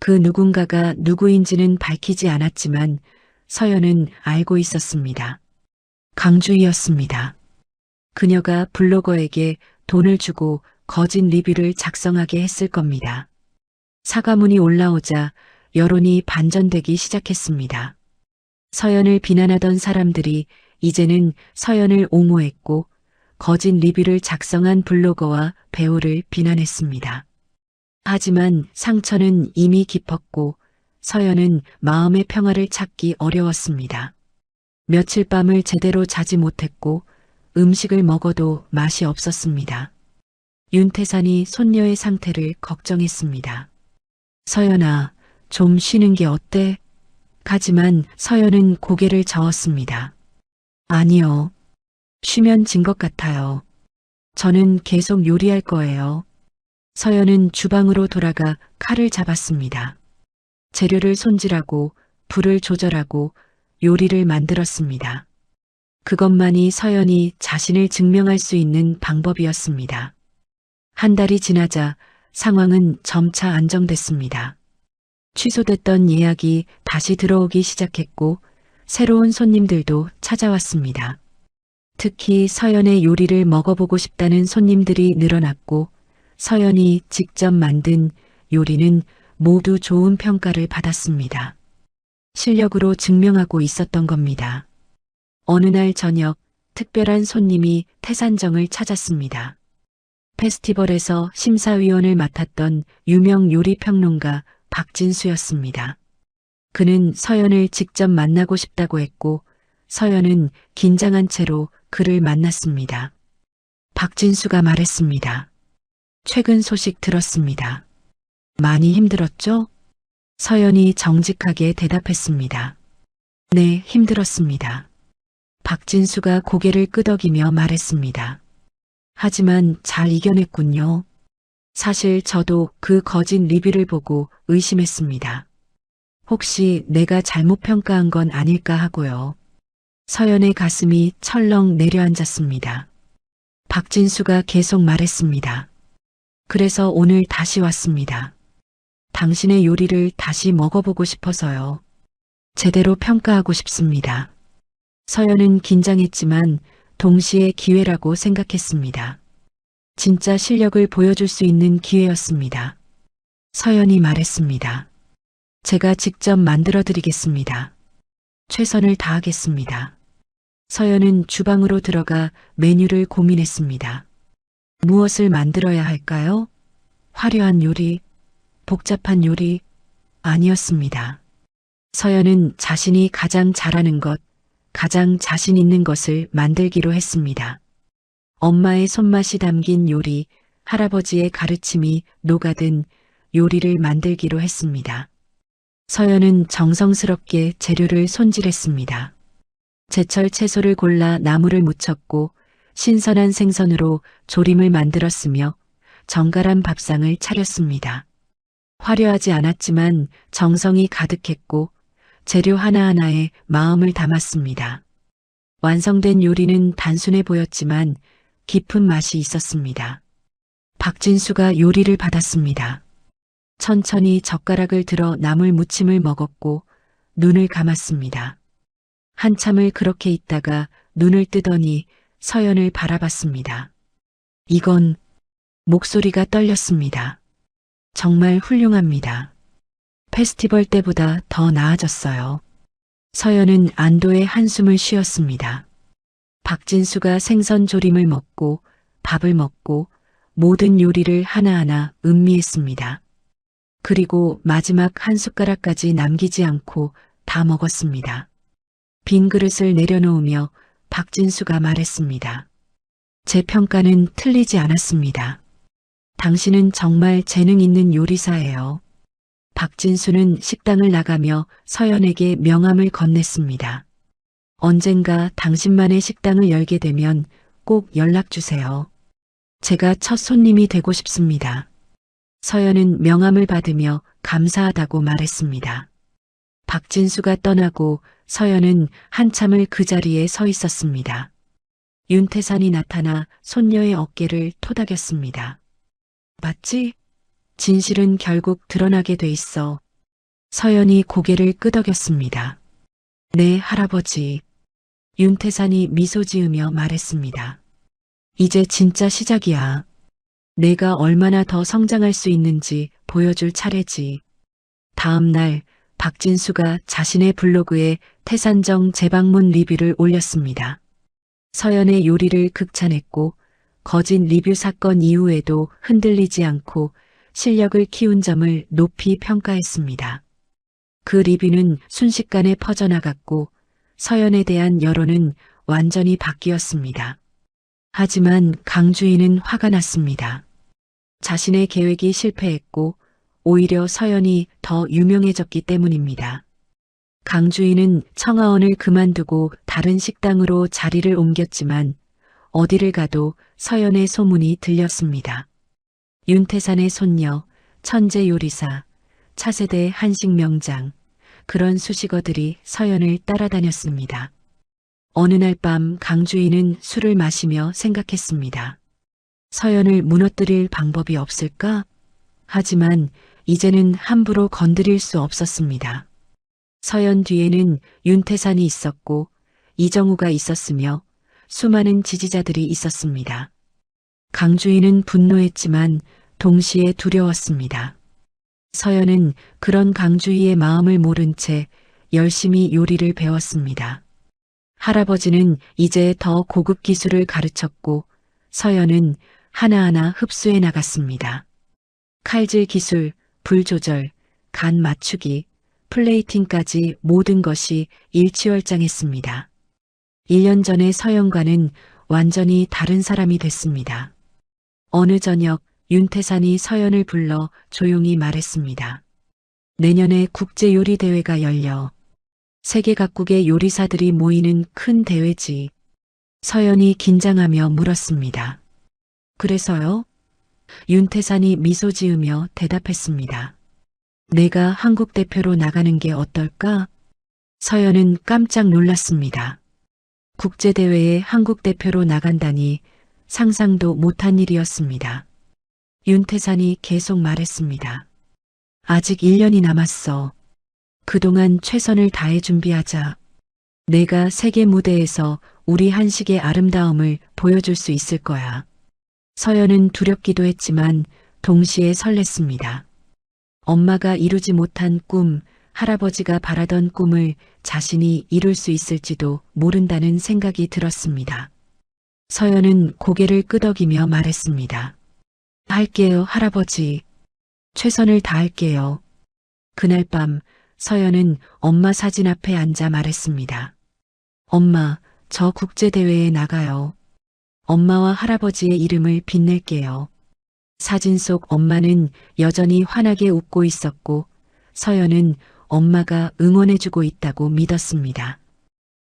[SPEAKER 1] 그 누군가가 누구인지는 밝히지 않았지만 서연은 알고 있었습니다. 강주희였습니다. 그녀가 블로거에게 돈을 주고 거짓 리뷰를 작성하게 했을 겁니다. 사과문이 올라오자 여론이 반전되기 시작했습니다. 서연을 비난하던 사람들이 이제는 서연을 옹호했고 거짓 리뷰를 작성한 블로거와 배우를 비난했습니다. 하지만 상처는 이미 깊었고 서연은 마음의 평화를 찾기 어려웠습니다. 며칠 밤을 제대로 자지 못했고 음식을 먹어도 맛이 없었습니다. 윤태산이 손녀의 상태를 걱정했습니다. 서연아, 좀 쉬는 게 어때? 하지만 서연은 고개를 저었습니다. 아니요. 쉬면 진 것 같아요. 저는 계속 요리할 거예요. 서연은 주방으로 돌아가 칼을 잡았습니다. 재료를 손질하고 불을 조절하고 요리를 만들었습니다. 그것만이 서연이 자신을 증명할 수 있는 방법이었습니다. 한 달이 지나자 상황은 점차 안정됐습니다. 취소됐던 예약이 다시 들어오기 시작했고 새로운 손님들도 찾아왔습니다. 특히 서연의 요리를 먹어보고 싶다는 손님들이 늘어났고 서연이 직접 만든 요리는 모두 좋은 평가를 받았습니다. 실력으로 증명하고 있었던 겁니다. 어느 날 저녁 특별한 손님이 태산정을 찾았습니다. 페스티벌에서 심사위원을 맡았던 유명 요리평론가 박진수였습니다. 그는 서연을 직접 만나고 싶다고 했고 서연은 긴장한 채로 그를 만났습니다. 박진수가 말했습니다. 최근 소식 들었습니다. 많이 힘들었죠? 서연이 정직하게 대답했습니다. 네, 힘들었습니다. 박진수가 고개를 끄덕이며 말했습니다. 하지만 잘 이겨냈군요. 사실 저도 그 거짓 리뷰를 보고 의심했습니다. 혹시 내가 잘못 평가한 건 아닐까 하고요. 서연의 가슴이 철렁 내려앉았습니다. 박진수가 계속 말했습니다. 그래서 오늘 다시 왔습니다. 당신의 요리를 다시 먹어보고 싶어서요. 제대로 평가하고 싶습니다. 서연은 긴장했지만 동시에 기회라고 생각했습니다. 진짜 실력을 보여줄 수 있는 기회였습니다. 서연이 말했습니다. 제가 직접 만들어 드리겠습니다. 최선을 다하겠습니다. 서연은 주방으로 들어가 메뉴를 고민했습니다. 무엇을 만들어야 할까요? 화려한 요리, 복잡한 요리, 아니었습니다. 서연은 자신이 가장 잘하는 것, 가장 자신 있는 것을 만들기로 했습니다. 엄마의 손맛이 담긴 요리, 할아버지의 가르침이 녹아든 요리를 만들기로 했습니다. 서연은 정성스럽게 재료를 손질했습니다. 제철 채소를 골라 나물을 무쳤고 신선한 생선으로 조림을 만들었으며 정갈한 밥상을 차렸습니다. 화려하지 않았지만 정성이 가득했고 재료 하나하나에 마음을 담았습니다. 완성된 요리는 단순해 보였지만 깊은 맛이 있었습니다. 박진수가 요리를 받았습니다. 천천히 젓가락을 들어 나물 무침을 먹었고 눈을 감았습니다. 한참을 그렇게 있다가 눈을 뜨더니 서연을 바라봤습니다. 이건 목소리가 떨렸습니다. 정말 훌륭합니다. 페스티벌 때보다 더 나아졌어요. 서연은 안도의 한숨을 쉬었습니다. 박진수가 생선 조림을 먹고 밥을 먹고 모든 요리를 하나하나 음미했습니다. 그리고 마지막 한 숟가락까지 남기지 않고 다 먹었습니다. 빈 그릇을 내려놓으며 박진수가 말했습니다. 제 평가는 틀리지 않았습니다. 당신은 정말 재능 있는 요리사예요. 박진수는 식당을 나가며 서연에게 명함을 건넸습니다. 언젠가 당신만의 식당을 열게 되면 꼭 연락 주세요. 제가 첫 손님이 되고 싶습니다. 서연은 명함을 받으며 감사하다고 말했습니다. 박진수가 떠나고 서연은 한참을 그 자리에 서 있었습니다. 윤태산이 나타나 손녀의 어깨를 토닥였습니다. 맞지? 진실은 결국 드러나게 돼 있어. 서연이 고개를 끄덕였습니다. 네, 할아버지. 윤태산이 미소 지으며 말했습니다. 이제 진짜 시작이야. 내가 얼마나 더 성장할 수 있는지 보여줄 차례지. 다음 날 박진수가 자신의 블로그에 태산정 재방문 리뷰를 올렸습니다. 서연의 요리를 극찬했고 거짓 리뷰 사건 이후에도 흔들리지 않고 실력을 키운 점을 높이 평가했습니다. 그 리뷰는 순식간에 퍼져나갔고 서연에 대한 여론은 완전히 바뀌었습니다. 하지만 강주인은 화가 났습니다. 자신의 계획이 실패했고 오히려 서연이 더 유명해졌기 때문입니다. 강주인은 청아원을 그만두고 다른 식당으로 자리를 옮겼지만 어디를 가도 서연의 소문이 들렸습니다. 윤태산의 손녀, 천재 요리사, 차세대 한식 명장, 그런 수식어들이 서연을 따라다녔습니다. 어느 날 밤 강주인은 술을 마시며 생각했습니다. 서연을 무너뜨릴 방법이 없을까? 하지만 이제는 함부로 건드릴 수 없었습니다. 서연 뒤에는 윤태산이 있었고 이정우가 있었으며 수많은 지지자들이 있었습니다. 강주인은 분노했지만 동시에 두려웠습니다. 서연은 그런 강주희의 마음을 모른 채 열심히 요리를 배웠습니다. 할아버지는 이제 더 고급 기술을 가르쳤고 서연은 하나하나 흡수해 나갔습니다. 칼질 기술, 불 조절, 간 맞추기, 플레이팅까지 모든 것이 일취월장했습니다. 1년 전의 서연과는 완전히 다른 사람이 됐습니다. 어느 저녁 윤태산이 서연을 불러 조용히 말했습니다. 내년에 국제요리대회가 열려. 세계 각국의 요리사들이 모이는 큰 대회지. 서연이 긴장하며 물었습니다. 그래서요? 윤태산이 미소 지으며 대답했습니다. 내가 한국 대표로 나가는 게 어떨까? 서연은 깜짝 놀랐습니다. 국제대회에 한국 대표로 나간다니 상상도 못한 일이었습니다. 윤태산이 계속 말했습니다. 아직 1년이 남았어. 그동안 최선을 다해 준비하자. 내가 세계 무대에서 우리 한식의 아름다움을 보여줄 수 있을 거야. 서연은 두렵기도 했지만 동시에 설렜습니다. 엄마가 이루지 못한 꿈, 할아버지가 바라던 꿈을 자신이 이룰 수 있을지도 모른다는 생각이 들었습니다. 서연은 고개를 끄덕이며 말했습니다. 할게요, 할아버지. 최선을 다할게요. 그날 밤 서연은 엄마 사진 앞에 앉아 말했습니다. 엄마, 저 국제대회에 나가요. 엄마와 할아버지의 이름을 빛낼게요. 사진 속 엄마는 여전히 환하게 웃고 있었고 서연은 엄마가 응원해주고 있다고 믿었습니다.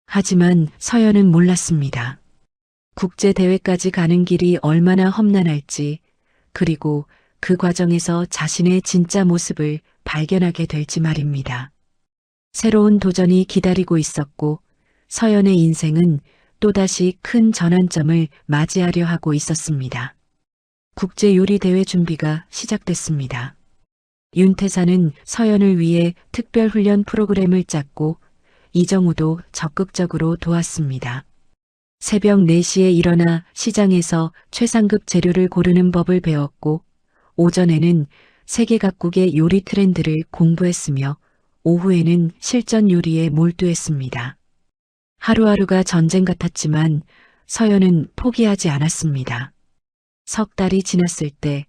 [SPEAKER 1] 하지만 서연은 몰랐습니다. 국제대회까지 가는 길이 얼마나 험난할지, 그리고 그 과정에서 자신의 진짜 모습을 발견하게 될지 말입니다. 새로운 도전이 기다리고 있었고 서연의 인생은 또다시 큰 전환점을 맞이하려 하고 있었습니다. 국제요리대회 준비가 시작됐습니다. 윤태산은 서연을 위해 특별훈련 프로그램을 짰고 이정우도 적극적으로 도왔습니다. 새벽 4시에 일어나 시장에서 최상급 재료를 고르는 법을 배웠고 오전에는 세계 각국의 요리 트렌드를 공부했으며 오후에는 실전 요리에 몰두했습니다. 하루하루가 전쟁 같았지만 서연은 포기하지 않았습니다. 석 달이 지났을 때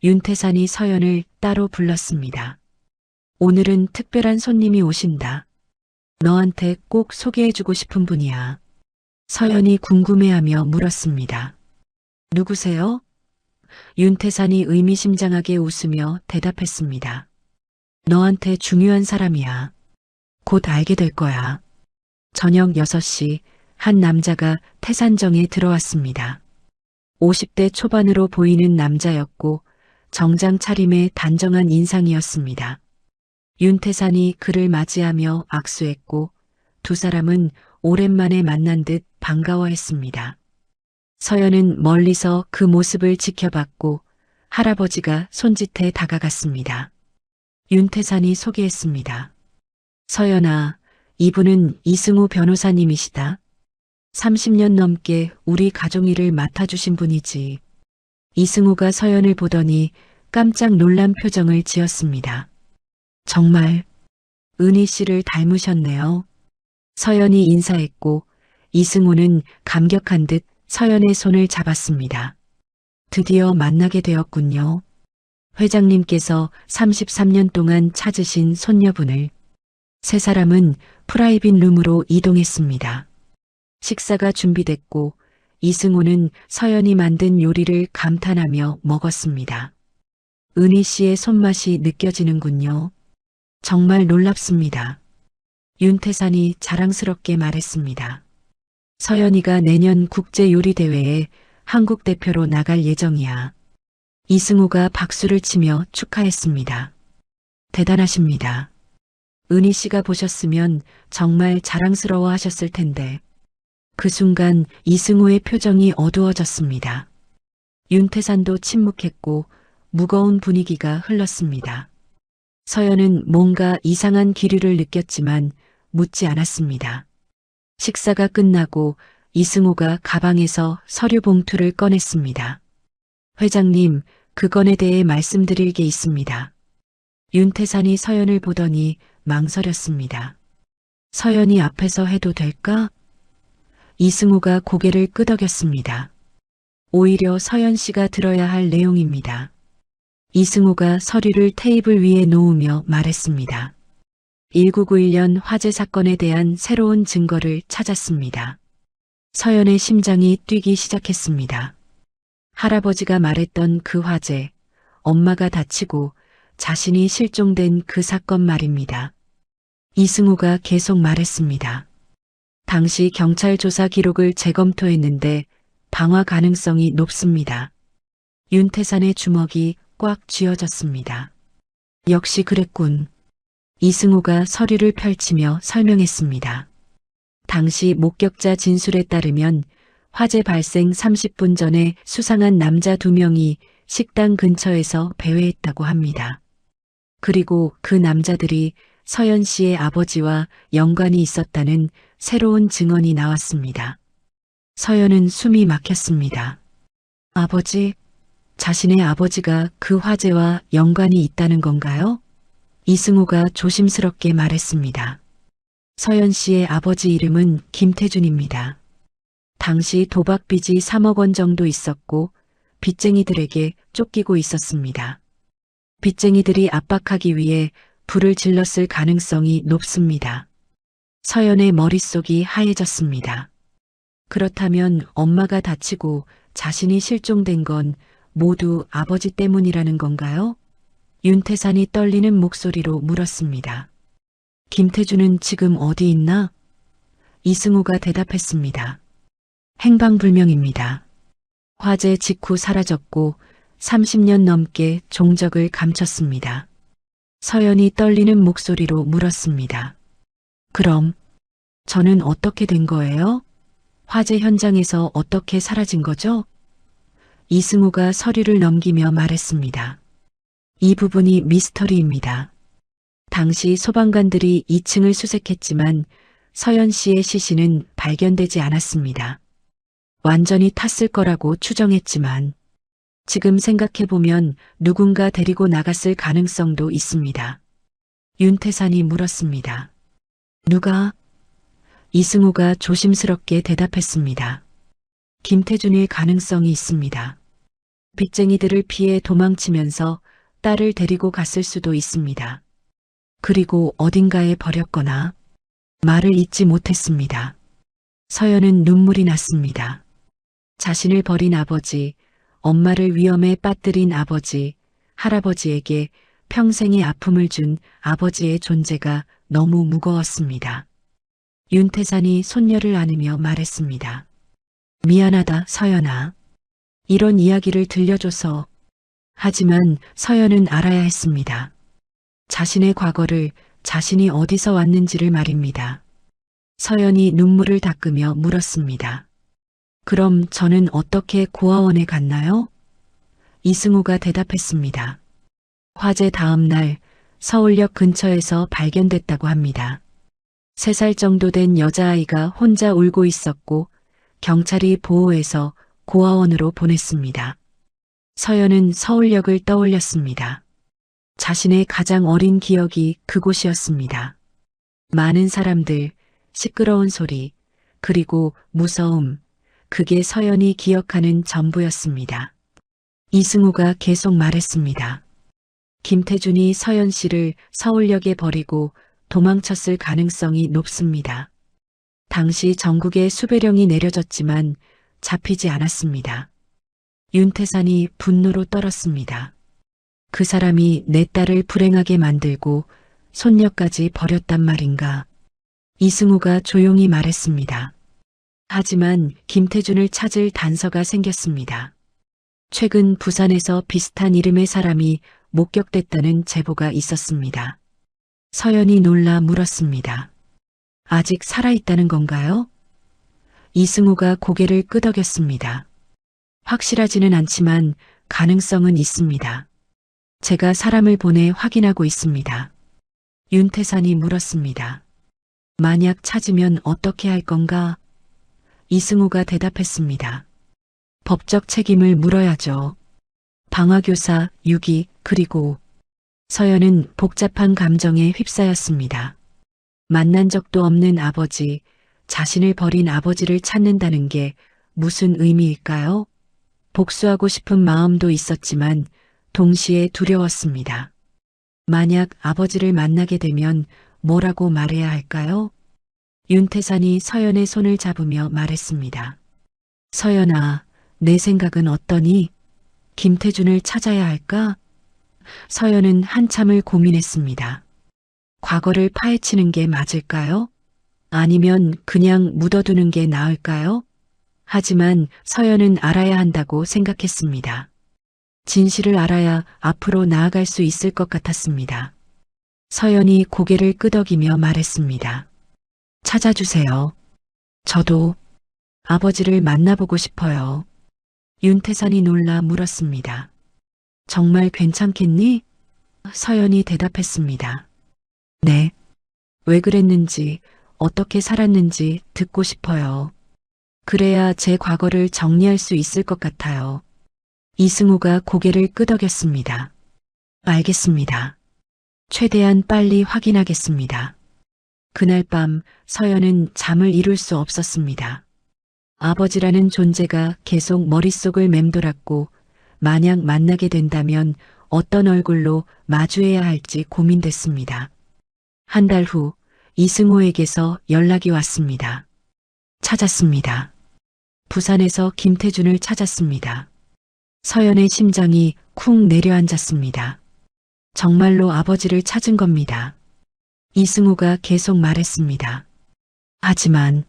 [SPEAKER 1] 윤태산이 서연을 따로 불렀습니다. 오늘은 특별한 손님이 오신다. 너한테 꼭 소개해주고 싶은 분이야. 서연이 궁금해하며 물었습니다. 누구세요? 윤태산이 의미심장하게 웃으며 대답했습니다. 너한테 중요한 사람이야. 곧 알게 될 거야. 저녁 6시 한 남자가 태산정에 들어왔습니다. 50대 초반으로 보이는 남자였고 정장 차림에 단정한 인상이었습니다. 윤태산이 그를 맞이하며 악수했고 두 사람은 오랜만에 만난 듯 반가워했습니다. 서연은 멀리서 그 모습을 지켜봤고 할아버지가 손짓해 다가갔습니다. 윤태산이 소개했습니다. 서연아, 이분은 이승우 변호사님이시다. 30년 넘게 우리 가족 일을 맡아주신 분이지. 이승우가 서연을 보더니 깜짝 놀란 표정을 지었습니다. 정말 은희 씨를 닮으셨네요. 서연이 인사했고 이승우는 감격한 듯 서연의 손을 잡았습니다. 드디어 만나게 되었군요. 회장님께서 33년 동안 찾으신 손녀분을. 세 사람은 프라이빗 룸으로 이동했습니다. 식사가 준비됐고 이승우는 서연이 만든 요리를 감탄하며 먹었습니다. 은희 씨의 손맛이 느껴지는군요. 정말 놀랍습니다. 윤태산이 자랑스럽게 말했습니다. 서연이가 내년 국제요리대회에 한국 대표로 나갈 예정이야. 이승우가 박수를 치며 축하했습니다. 대단하십니다. 은희 씨가 보셨으면 정말 자랑스러워 하셨을 텐데. 그 순간 이승우의 표정이 어두워졌습니다. 윤태산도 침묵했고 무거운 분위기가 흘렀습니다. 서연은 뭔가 이상한 기류를 느꼈지만 묻지 않았습니다. 식사가 끝나고 이승우가 가방에서 서류 봉투를 꺼냈습니다. 회장님, 그 건에 대해 말씀드릴 게 있습니다. 윤태산이 서연을 보더니 망설였습니다. 서연이 앞에서 해도 될까? 이승우가 고개를 끄덕였습니다. 오히려 서연 씨가 들어야 할 내용입니다. 이승우가 서류를 테이블 위에 놓으며 말했습니다. 1991년 화재 사건에 대한 새로운 증거를 찾았습니다. 서연의 심장이 뛰기 시작했습니다. 할아버지가 말했던 그 화재, 엄마가 다치고 자신이 실종된 그 사건 말입니다. 이승우가 계속 말했습니다. 당시 경찰 조사 기록을 재검토했는데 방화 가능성이 높습니다. 윤태산의 주먹이 꽉 쥐어졌습니다. 역시 그랬군. 이승우가 서류를 펼치며 설명했습니다. 당시 목격자 진술에 따르면 화재 발생 30분 전에 수상한 남자 2명이 식당 근처에서 배회했다고 합니다. 그리고 그 남자들이 서연 씨의 아버지와 연관이 있었다는 새로운 증언이 나왔습니다. 서연은 숨이 막혔습니다. 아버지, 자신의 아버지가 그 화재와 연관이 있다는 건가요? 이승우가 조심스럽게 말했습니다. 서연 씨의 아버지 이름은 김태준입니다. 당시 도박 빚이 3억 원 정도 있었고 빚쟁이들에게 쫓기고 있었습니다. 빚쟁이들이 압박하기 위해 불을 질렀을 가능성이 높습니다. 서연의 머릿속이 하얘졌습니다. 그렇다면 엄마가 다치고 자신이 실종된 건 모두 아버지 때문이라는 건가요? 윤태산이 떨리는 목소리로 물었습니다. 김태준은 지금 어디 있나? 이승우가 대답했습니다. 행방불명입니다. 화재 직후 사라졌고 30년 넘게 종적을 감췄습니다. 서연이 떨리는 목소리로 물었습니다. 그럼 저는 어떻게 된 거예요? 화재 현장에서 어떻게 사라진 거죠? 이승우가 서류를 넘기며 말했습니다. 이 부분이 미스터리입니다. 당시 소방관들이 2층을 수색했지만 서연 씨의 시신은 발견되지 않았습니다. 완전히 탔을 거라고 추정했지만 지금 생각해보면 누군가 데리고 나갔을 가능성도 있습니다. 윤태산이 물었습니다. 누가? 이승우가 조심스럽게 대답했습니다. 김태준일 가능성이 있습니다. 빚쟁이들을 피해 도망치면서 딸을 데리고 갔을 수도 있습니다. 그리고 어딘가에 버렸거나 말을 잇지 못했습니다. 서연은 눈물이 났습니다. 자신을 버린 아버지, 엄마를 위험에 빠뜨린 아버지, 할아버지에게 평생의 아픔을 준 아버지의 존재가 너무 무거웠습니다. 윤태산이 손녀를 안으며 말했습니다. 미안하다, 서연아. 이런 이야기를 들려줘서. 하지만 서연은 알아야 했습니다. 자신의 과거를, 자신이 어디서 왔는지를 말입니다. 서연이 눈물을 닦으며 물었습니다. 그럼 저는 어떻게 고아원에 갔나요? 이승우가 대답했습니다. 화재 다음 날 서울역 근처에서 발견됐다고 합니다. 3살 정도 된 여자아이가 혼자 울고 있었고 경찰이 보호해서 고아원으로 보냈습니다. 서연은 서울역을 떠올렸습니다. 자신의 가장 어린 기억이 그곳이었습니다. 많은 사람들, 시끄러운 소리, 그리고 무서움, 그게 서연이 기억하는 전부였습니다. 이승우가 계속 말했습니다. 김태준이 서연 씨를 서울역에 버리고 도망쳤을 가능성이 높습니다. 당시 전국에 수배령이 내려졌지만 잡히지 않았습니다. 윤태산이 분노로 떨었습니다. 그 사람이 내 딸을 불행하게 만들고 손녀까지 버렸단 말인가. 이승우가 조용히 말했습니다. 하지만 김태준을 찾을 단서가 생겼습니다. 최근 부산에서 비슷한 이름의 사람이 목격됐다는 제보가 있었습니다. 서연이 놀라 물었습니다. 아직 살아있다는 건가요? 이승우가 고개를 끄덕였습니다. 확실하지는 않지만 가능성은 있습니다. 제가 사람을 보내 확인하고 있습니다. 윤태산이 물었습니다. 만약 찾으면 어떻게 할 건가? 이승우가 대답했습니다. 법적 책임을 물어야죠. 방화교사, 유기, 그리고 서연은 복잡한 감정에 휩싸였습니다. 만난 적도 없는 아버지, 자신을 버린 아버지를 찾는다는 게 무슨 의미일까요? 복수하고 싶은 마음도 있었지만 동시에 두려웠습니다. 만약 아버지를 만나게 되면 뭐라고 말해야 할까요? 윤태산이 서연의 손을 잡으며 말했습니다. 서연아, 내 생각은 어떠니? 김태준을 찾아야 할까? 서연은 한참을 고민했습니다. 과거를 파헤치는 게 맞을까요? 아니면 그냥 묻어두는 게 나을까요? 하지만 서연은 알아야 한다고 생각했습니다. 진실을 알아야 앞으로 나아갈 수 있을 것 같았습니다. 서연이 고개를 끄덕이며 말했습니다. 찾아주세요. 저도 아버지를 만나보고 싶어요. 윤태산이 놀라 물었습니다. 정말 괜찮겠니? 서연이 대답했습니다. 네. 왜 그랬는지, 어떻게 살았는지 듣고 싶어요. 그래야 제 과거를 정리할 수 있을 것 같아요. 이승우가 고개를 끄덕였습니다. 알겠습니다. 최대한 빨리 확인하겠습니다. 그날 밤 서연은 잠을 이룰 수 없었습니다. 아버지라는 존재가 계속 머릿속을 맴돌았고 만약 만나게 된다면 어떤 얼굴로 마주해야 할지 고민됐습니다. 한 달 후 이승호에게서 연락이 왔습니다. 찾았습니다. 부산에서 김태준을 찾았습니다. 서연의 심장이 쿵 내려앉았습니다. 정말로 아버지를 찾은 겁니다. 이승우가 계속 말했습니다. 하지만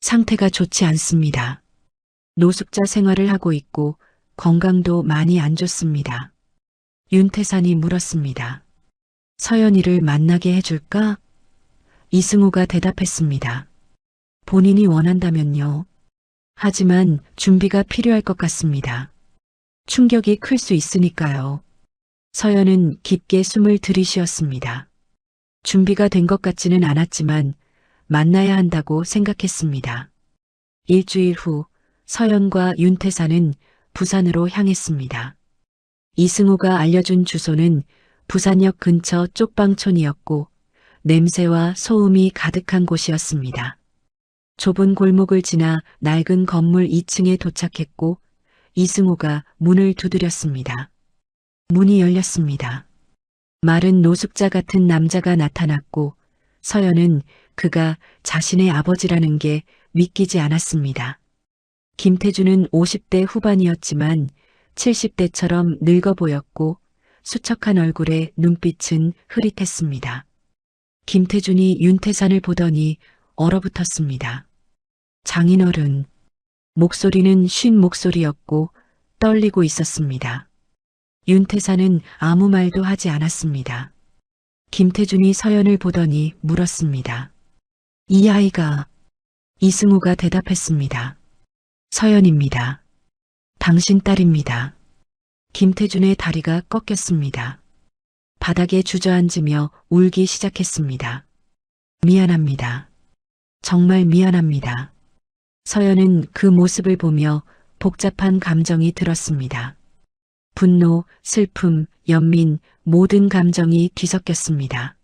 [SPEAKER 1] 상태가 좋지 않습니다. 노숙자 생활을 하고 있고 건강도 많이 안 좋습니다. 윤태산이 물었습니다. 서연이를 만나게 해줄까? 이승우가 대답했습니다. 본인이 원한다면요. 하지만 준비가 필요할 것 같습니다. 충격이 클 수 있으니까요. 서연은 깊게 숨을 들이쉬었습니다. 준비가 된 것 같지는 않았지만 만나야 한다고 생각했습니다. 일주일 후 서연과 윤태산은 부산으로 향했습니다. 이승우가 알려준 주소는 부산역 근처 쪽방촌이었고 냄새와 소음이 가득한 곳이었습니다. 좁은 골목을 지나 낡은 건물 2층에 도착했고 이승우가 문을 두드렸습니다. 문이 열렸습니다. 마른 노숙자 같은 남자가 나타났고 서연은 그가 자신의 아버지라는 게 믿기지 않았습니다. 김태준은 50대 후반이었지만 70대처럼 늙어 보였고 수척한 얼굴에 눈빛은 흐릿했습니다. 김태준이 윤태산을 보더니 얼어붙었습니다. 장인어른. 목소리는 쉰 목소리였고 떨리고 있었습니다. 윤태산은 아무 말도 하지 않았습니다. 김태준이 서연을 보더니 물었습니다. 이 아이가. 이승우가 대답했습니다. 서연입니다. 당신 딸입니다. 김태준의 다리가 꺾였습니다. 바닥에 주저앉으며 울기 시작했습니다. 미안합니다. 정말 미안합니다. 서연은 그 모습을 보며 복잡한 감정이 들었습니다. 분노, 슬픔, 연민, 모든 감정이 뒤섞였습니다.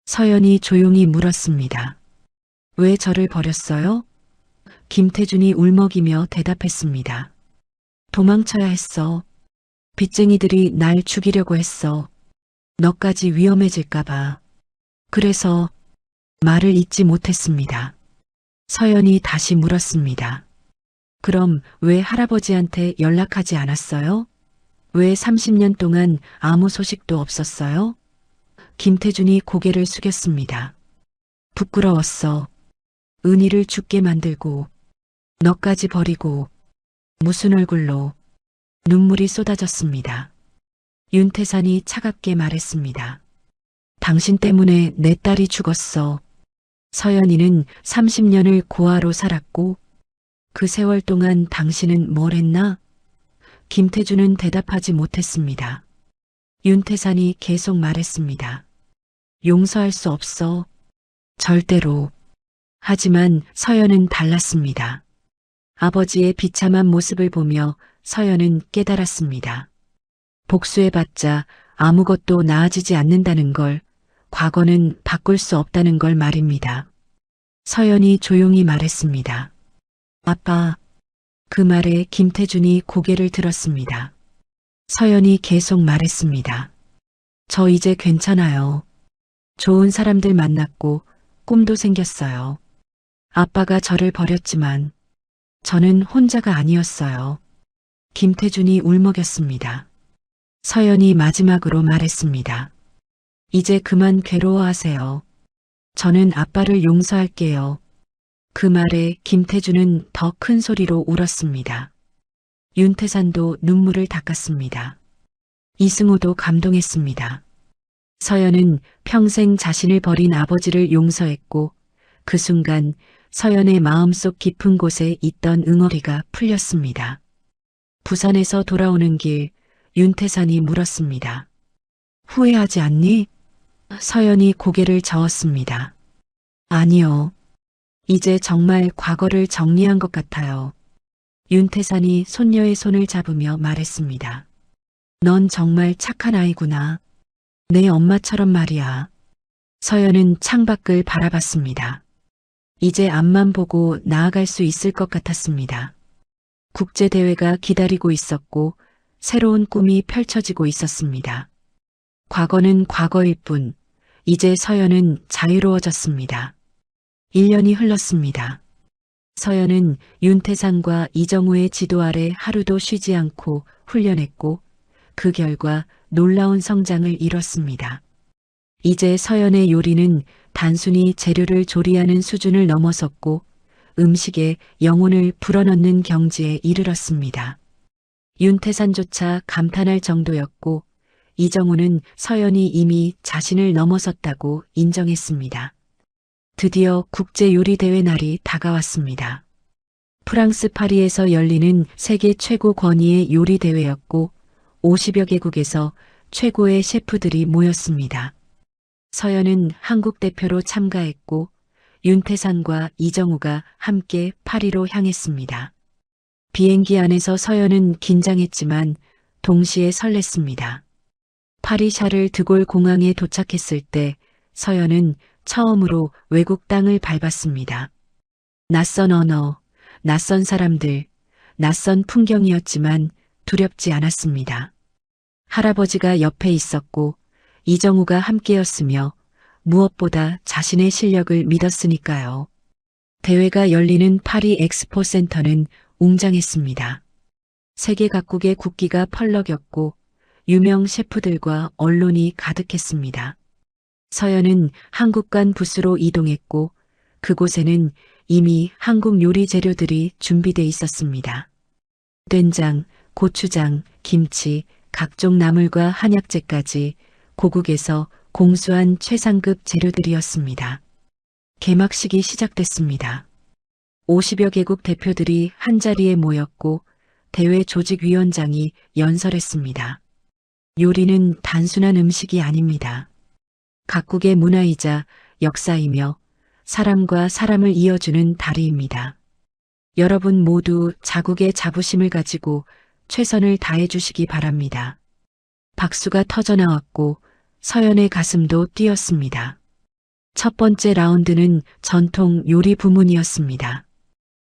[SPEAKER 1] 서연이 조용히 물었습니다. 왜 저를 버렸어요? 김태준이 울먹이며 대답했습니다. 도망쳐야 했어. 빚쟁이들이 날 죽이려고 했어. 너까지 위험해질까봐. 그래서 말을 잇지 못했습니다. 서연이 다시 물었습니다. 그럼 왜 할아버지한테 연락하지 않았어요? 왜 30년 동안 아무 소식도 없었어요? 김태준이 고개를 숙였습니다. 부끄러웠어. 은희를 죽게 만들고 너까지 버리고 무슨 얼굴로. 눈물이 쏟아졌습니다. 윤태산이 차갑게 말했습니다. 당신 때문에 내 딸이 죽었어. 서연이는 30년을 고아로 살았고 그 세월 동안 당신은 뭘 했나? 김태준은 대답하지 못했습니다. 윤태산이 계속 말했습니다. 용서할 수 없어. 절대로. 하지만 서연은 달랐습니다. 아버지의 비참한 모습을 보며 서연은 깨달았습니다. 복수해봤자 아무것도 나아지지 않는다는 걸, 과거는 바꿀 수 없다는 걸 말입니다. 서연이 조용히 말했습니다. 아빠. 그 말에 김태준이 고개를 들었습니다. 서연이 계속 말했습니다. 저 이제 괜찮아요. 좋은 사람들 만났고 꿈도 생겼어요. 아빠가 저를 버렸지만 저는 혼자가 아니었어요. 김태준이 울먹였습니다. 서연이 마지막으로 말했습니다. 이제 그만 괴로워하세요. 저는 아빠를 용서할게요. 그 말에 김태준은 더 큰 소리로 울었습니다. 윤태산도 눈물을 닦았습니다. 이승우도 감동했습니다. 서연은 평생 자신을 버린 아버지를 용서했고 그 순간 서연의 마음속 깊은 곳에 있던 응어리가 풀렸습니다. 부산에서 돌아오는 길 윤태산이 물었습니다. 후회하지 않니? 서연이 고개를 저었습니다. 아니요. 이제 정말 과거를 정리한 것 같아요. 윤태산이 손녀의 손을 잡으며 말했습니다. 넌 정말 착한 아이구나. 내 엄마처럼 말이야. 서연은 창밖을 바라봤습니다. 이제 앞만 보고 나아갈 수 있을 것 같았습니다. 국제대회가 기다리고 있었고 새로운 꿈이 펼쳐지고 있었습니다. 과거는 과거일 뿐, 이제 서연은 자유로워졌습니다. 1년이 흘렀습니다. 서연은 윤태산과 이정우의 지도 아래 하루도 쉬지 않고 훈련했고 그 결과 놀라운 성장을 이뤘습니다. 이제 서연의 요리는 단순히 재료를 조리하는 수준을 넘어섰고 음식에 영혼을 불어넣는 경지에 이르렀습니다. 윤태산조차 감탄할 정도였고 이정우는 서연이 이미 자신을 넘어섰다고 인정했습니다. 드디어 국제요리대회 날이 다가왔습니다. 프랑스 파리에서 열리는 세계 최고 권위의 요리대회였고 50여 개국에서 최고의 셰프들이 모였습니다. 서연은 한국 대표로 참가했고 윤태산과 이정우가 함께 파리로 향했습니다. 비행기 안에서 서연은 긴장했지만 동시에 설렜습니다. 파리 샤를 드골 공항에 도착했을 때 서연은 처음으로 외국 땅을 밟았습니다. 낯선 언어, 낯선 사람들, 낯선 풍경이었지만 두렵지 않았습니다. 할아버지가 옆에 있었고 이정우가 함께였으며 무엇보다 자신의 실력을 믿었으니까요. 대회가 열리는 파리 엑스포 센터는 웅장했습니다. 세계 각국의 국기가 펄럭였고 유명 셰프들과 언론이 가득했습니다. 서연은 한국관 부스로 이동했고 그곳에는 이미 한국 요리 재료들이 준비돼 있었습니다. 된장, 고추장, 김치, 각종 나물과 한약재까지 고국에서 공수한 최상급 재료들이었습니다. 개막식이 시작됐습니다. 50여 개국 대표들이 한자리에 모였고 대회 조직위원장이 연설했습니다. 요리는 단순한 음식이 아닙니다. 각국의 문화이자 역사이며 사람과 사람을 이어주는 다리입니다. 여러분 모두 자국의 자부심을 가지고 최선을 다해 주시기 바랍니다. 박수가 터져나왔고 서연의 가슴도 뛰었습니다. 첫 번째 라운드는 전통 요리 부문이었습니다.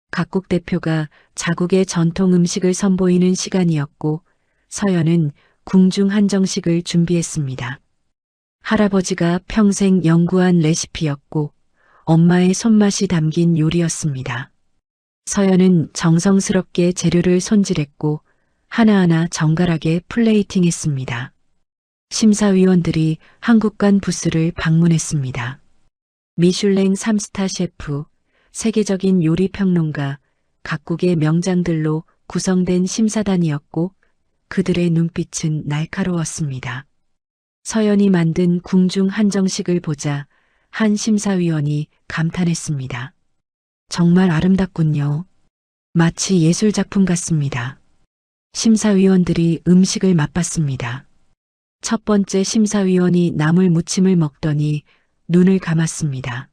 [SPEAKER 1] 각국 대표가 자국의 전통 음식을 선보이는 시간이었고 서연은 궁중 한정식을 준비했습니다. 할아버지가 평생 연구한 레시피였고 엄마의 손맛이 담긴 요리였습니다. 서연은 정성스럽게 재료를 손질했고 하나하나 정갈하게 플레이팅했습니다. 심사위원들이 한국관 부스를 방문했습니다. 미슐랭 3스타 셰프, 세계적인 요리 평론가, 각국의 명장들로 구성된 심사단이었고 그들의 눈빛은 날카로웠습니다. 서연이 만든 궁중 한정식을 보자 한 심사위원이 감탄했습니다. 정말 아름답군요. 마치 예술작품 같습니다. 심사위원들이 음식을 맛봤습니다. 첫 번째 심사위원이 나물 무침을 먹더니 눈을 감았습니다.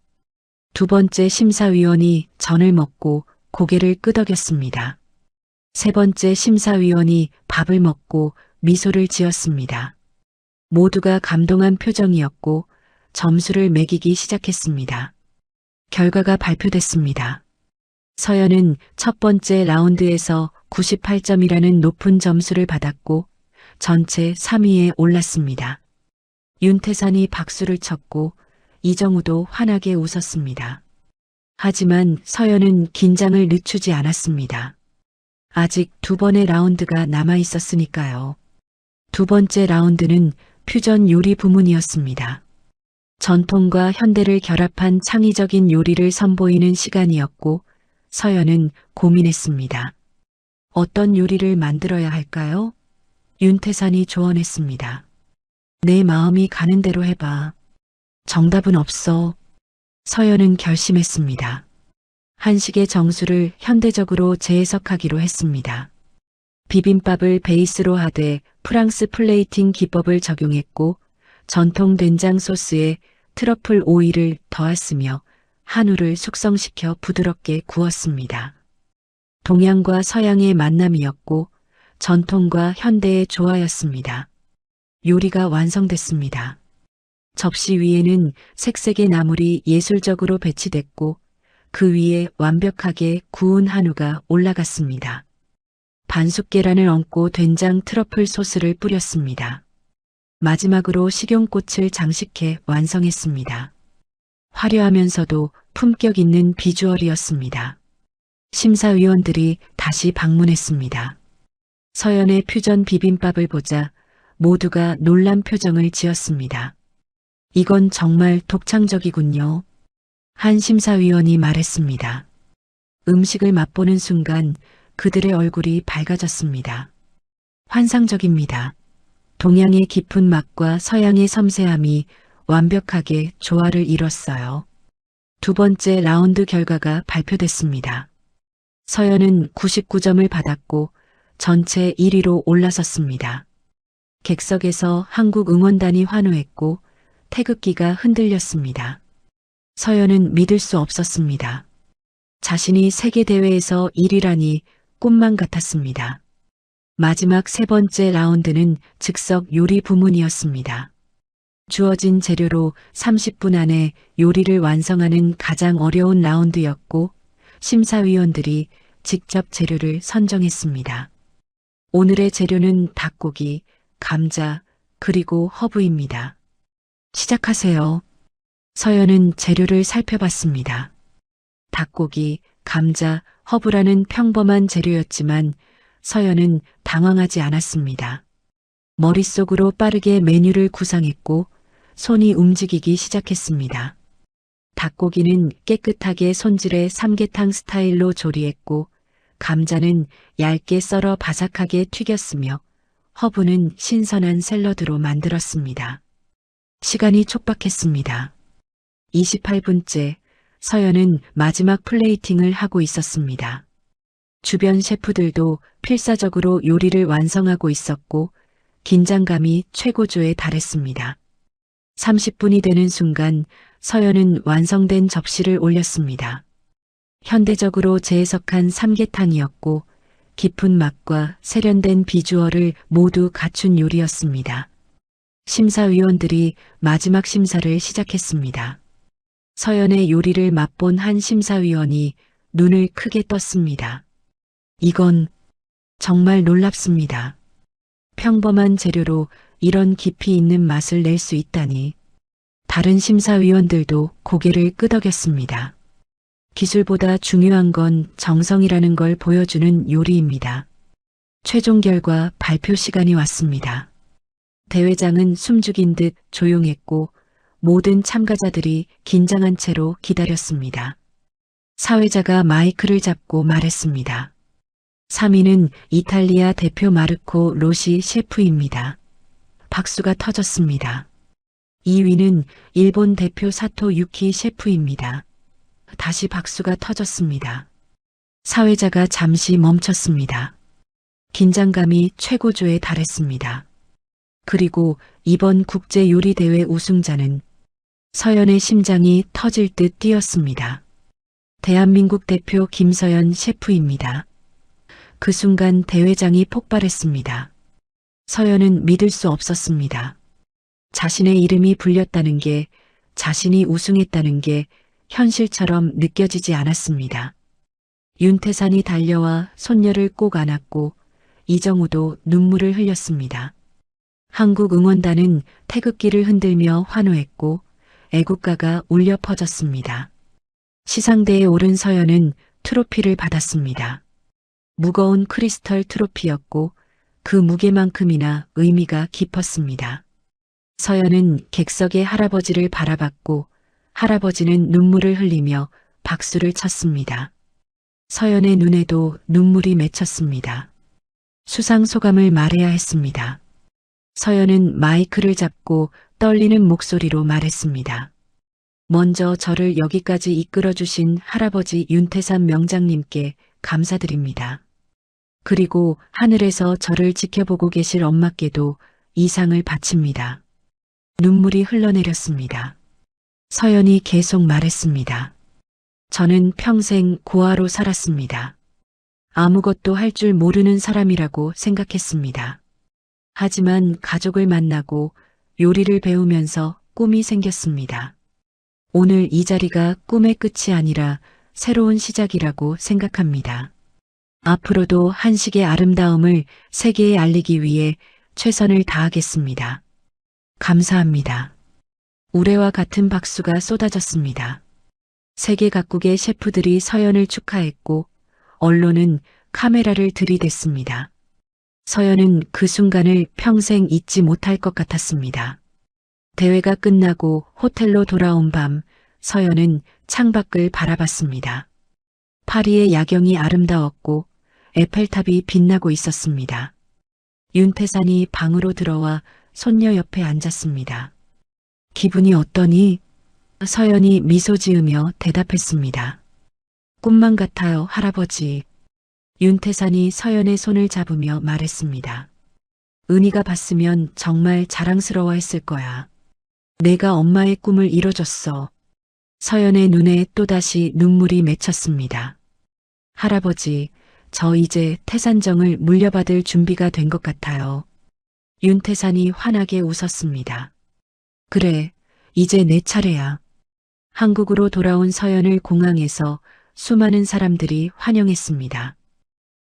[SPEAKER 1] 두 번째 심사위원이 전을 먹고 고개를 끄덕였습니다. 세 번째 심사위원이 밥을 먹고 미소를 지었습니다. 모두가 감동한 표정이었고 점수를 매기기 시작했습니다. 결과가 발표됐습니다. 서연은 첫 번째 라운드에서 98점이라는 높은 점수를 받았고 전체 3위에 올랐습니다. 윤태산이 박수를 쳤고 이정우도 환하게 웃었습니다. 하지만 서연은 긴장을 늦추지 않았습니다. 아직 두 번의 라운드가 남아 있었으니까요. 두 번째 라운드는 퓨전 요리 부문이었습니다. 전통과 현대를 결합한 창의적인 요리를 선보이는 시간이었고 서연은 고민했습니다. 어떤 요리를 만들어야 할까요? 윤태산이 조언했습니다. 내 마음이 가는 대로 해봐. 정답은 없어. 서연은 결심했습니다. 한식의 정수를 현대적으로 재해석하기로 했습니다. 비빔밥을 베이스로 하되 프랑스 플레이팅 기법을 적용했고 전통 된장 소스에 트러플 오일을 더했으며 한우를 숙성시켜 부드럽게 구웠습니다. 동양과 서양의 만남이었고 전통과 현대의 조화였습니다. 요리가 완성됐습니다. 접시 위에는 색색의 나물이 예술적으로 배치됐고 그 위에 완벽하게 구운 한우가 올라갔습니다. 반숙 계란을 얹고 된장 트러플 소스를 뿌렸습니다. 마지막으로 식용꽃을 장식해 완성했습니다. 화려하면서도 품격 있는 비주얼이었습니다. 심사위원들이 다시 방문했습니다. 서연의 퓨전 비빔밥을 보자 모두가 놀란 표정을 지었습니다. 이건 정말 독창적이군요. 한 심사위원이 말했습니다. 음식을 맛보는 순간 그들의 얼굴이 밝아졌습니다. 환상적입니다. 동양의 깊은 맛과 서양의 섬세함이 완벽하게 조화를 이뤘어요. 두 번째 라운드 결과가 발표됐습니다. 서연은 99점을 받았고 전체 1위로 올라섰습니다. 객석에서 한국 응원단이 환호했고 태극기가 흔들렸습니다. 서연은 믿을 수 없었습니다. 자신이 세계대회에서 1위라니 꿈만 같았습니다. 마지막 세 번째 라운드는 즉석 요리 부문이었습니다. 주어진 재료로 30분 안에 요리를 완성하는 가장 어려운 라운드였고 심사위원들이 직접 재료를 선정했습니다. 오늘의 재료는 닭고기, 감자, 그리고 허브입니다. 시작하세요. 서연은 재료를 살펴봤습니다. 닭고기, 감자, 허브라는 평범한 재료였지만 서연은 당황하지 않았습니다. 머릿속으로 빠르게 메뉴를 구상했고 손이 움직이기 시작했습니다. 닭고기는 깨끗하게 손질해 삼계탕 스타일로 조리했고 감자는 얇게 썰어 바삭하게 튀겼으며 허브는 신선한 샐러드로 만들었습니다. 시간이 촉박했습니다. 28분째 서연은 마지막 플레이팅을 하고 있었습니다. 주변 셰프들도 필사적으로 요리를 완성하고 있었고 긴장감이 최고조에 달했습니다. 30분이 되는 순간 서연은 완성된 접시를 올렸습니다. 현대적으로 재해석한 삼계탕이었고 깊은 맛과 세련된 비주얼을 모두 갖춘 요리였습니다. 심사위원들이 마지막 심사를 시작했습니다. 서연의 요리를 맛본 한 심사위원이 눈을 크게 떴습니다. 이건 정말 놀랍습니다. 평범한 재료로 이런 깊이 있는 맛을 낼 수 있다니. 다른 심사위원들도 고개를 끄덕였습니다. 기술보다 중요한 건 정성이라는 걸 보여주는 요리입니다. 최종 결과 발표 시간이 왔습니다. 대회장은 숨죽인 듯 조용했고 모든 참가자들이 긴장한 채로 기다렸습니다. 사회자가 마이크를 잡고 말했습니다. 3위는 이탈리아 대표 마르코 로시 셰프입니다. 박수가 터졌습니다. 2위는 일본 대표 사토 유키 셰프입니다. 다시 박수가 터졌습니다. 사회자가 잠시 멈췄습니다. 긴장감이 최고조에 달했습니다. 그리고 이번 국제요리대회 우승자는 서연의 심장이 터질 듯 뛰었습니다. 대한민국 대표 김서연 셰프입니다. 그 순간 대회장이 폭발했습니다. 서연은 믿을 수 없었습니다. 자신의 이름이 불렸다는 게, 자신이 우승했다는 게 현실처럼 느껴지지 않았습니다. 윤태산이 달려와 손녀를 꼭 안았고 이정우도 눈물을 흘렸습니다. 한국 응원단은 태극기를 흔들며 환호했고 애국가가 울려 퍼졌습니다. 시상대에 오른 서연은 트로피를 받았습니다. 무거운 크리스털 트로피였고 그 무게만큼이나 의미가 깊었습니다. 서연은 객석의 할아버지를 바라봤고 할아버지는 눈물을 흘리며 박수를 쳤습니다. 서연의 눈에도 눈물이 맺혔습니다. 수상 소감을 말해야 했습니다. 서연은 마이크를 잡고 떨리는 목소리로 말했습니다. 먼저 저를 여기까지 이끌어주신 할아버지 윤태산 명장님께 감사드립니다. 그리고 하늘에서 저를 지켜보고 계실 엄마께도 이 상을 바칩니다. 눈물이 흘러내렸습니다. 서연이 계속 말했습니다. 저는 평생 고아로 살았습니다. 아무것도 할 줄 모르는 사람이라고 생각했습니다. 하지만 가족을 만나고 요리를 배우면서 꿈이 생겼습니다. 오늘 이 자리가 꿈의 끝이 아니라 새로운 시작이라고 생각합니다. 앞으로도 한식의 아름다움을 세계에 알리기 위해 최선을 다하겠습니다. 감사합니다. 우레와 같은 박수가 쏟아졌습니다. 세계 각국의 셰프들이 서연을 축하했고 언론은 카메라를 들이댔습니다. 서연은 그 순간을 평생 잊지 못할 것 같았습니다. 대회가 끝나고 호텔로 돌아온 밤 서연은 창밖을 바라봤습니다. 파리의 야경이 아름다웠고 에펠탑이 빛나고 있었습니다. 윤태산이 방으로 들어와 손녀 옆에 앉았습니다. 기분이 어떠니? 서연이 미소 지으며 대답했습니다. 꿈만 같아요, 할아버지. 윤태산이 서연의 손을 잡으며 말했습니다. 은희가 봤으면 정말 자랑스러워했을 거야. 내가 엄마의 꿈을 이뤄줬어. 서연의 눈에 또다시 눈물이 맺혔습니다. 할아버지, 저 이제 태산정을 물려받을 준비가 된 것 같아요. 윤태산이 환하게 웃었습니다. 그래, 이제 내 차례야. 한국으로 돌아온 서연을 공항에서 수많은 사람들이 환영했습니다.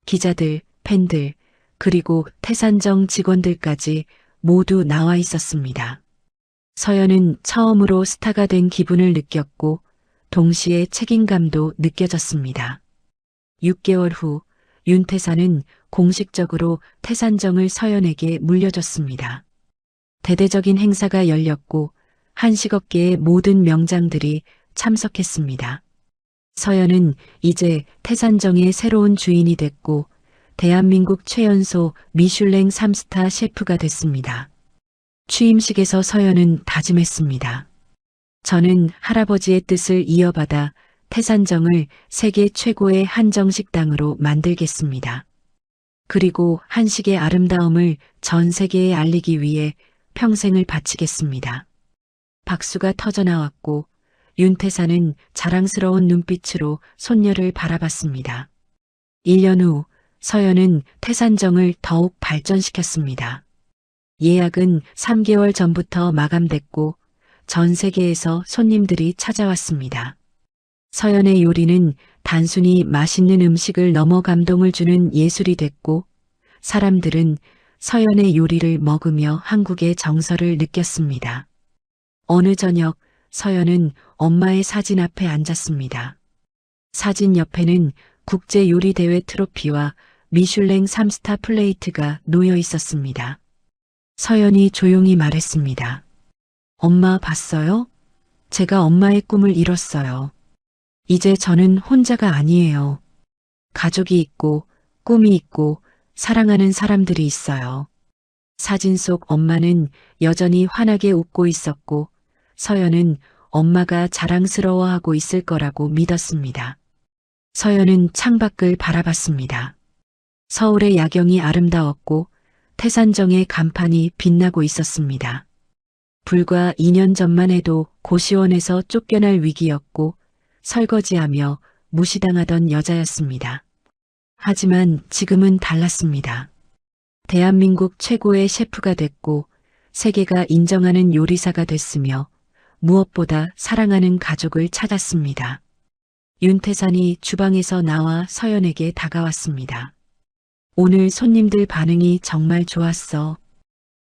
[SPEAKER 1] 기자들, 팬들, 그리고 태산정 직원들까지 모두 나와 있었습니다. 서연은 처음으로 스타가 된 기분을 느꼈고 동시에 책임감도 느껴졌습니다. 6개월 후 윤태사는 공식적으로 태산정을 서연에게 물려줬습니다. 대대적인 행사가 열렸고 한식업계의 모든 명장들이 참석했습니다. 서연은 이제 태산정의 새로운 주인이 됐고 대한민국 최연소 미슐랭 3스타 셰프가 됐습니다. 취임식에서 서연은 다짐했습니다. 저는 할아버지의 뜻을 이어받아 태산정을 세계 최고의 한정식당으로 만들겠습니다. 그리고 한식의 아름다움을 전 세계에 알리기 위해 평생을 바치겠습니다. 박수가 터져나왔고 윤태사는 자랑스러운 눈빛으로 손녀를 바라봤습니다. 1년 후 서연은 태산정을 더욱 발전시켰습니다. 예약은 3개월 전부터 마감됐고 전 세계에서 손님들이 찾아왔습니다. 서연의 요리는 단순히 맛있는 음식을 넘어 감동을 주는 예술이 됐고 사람들은 서연의 요리를 먹으며 한국의 정서를 느꼈습니다. 어느 저녁 서연은 엄마의 사진 앞에 앉았습니다. 사진 옆에는 국제요리대회 트로피와 미슐랭 3스타 플레이트가 놓여 있었습니다. 서연이 조용히 말했습니다. 엄마 봤어요? 제가 엄마의 꿈을 이뤘어요. 이제 저는 혼자가 아니에요. 가족이 있고 꿈이 있고 사랑하는 사람들이 있어요. 사진 속 엄마는 여전히 환하게 웃고 있었고 서연은 엄마가 자랑스러워하고 있을 거라고 믿었습니다. 서연은 창밖을 바라봤습니다. 서울의 야경이 아름다웠고 태산정의 간판이 빛나고 있었습니다. 불과 2년 전만 해도 고시원에서 쫓겨날 위기였고 설거지하며 무시당하던 여자였습니다. 하지만 지금은 달랐습니다. 대한민국 최고의 셰프가 됐고 세계가 인정하는 요리사가 됐으며 무엇보다 사랑하는 가족을 찾았습니다. 윤태산이 주방에서 나와 서연에게 다가왔습니다. 오늘 손님들 반응이 정말 좋았어.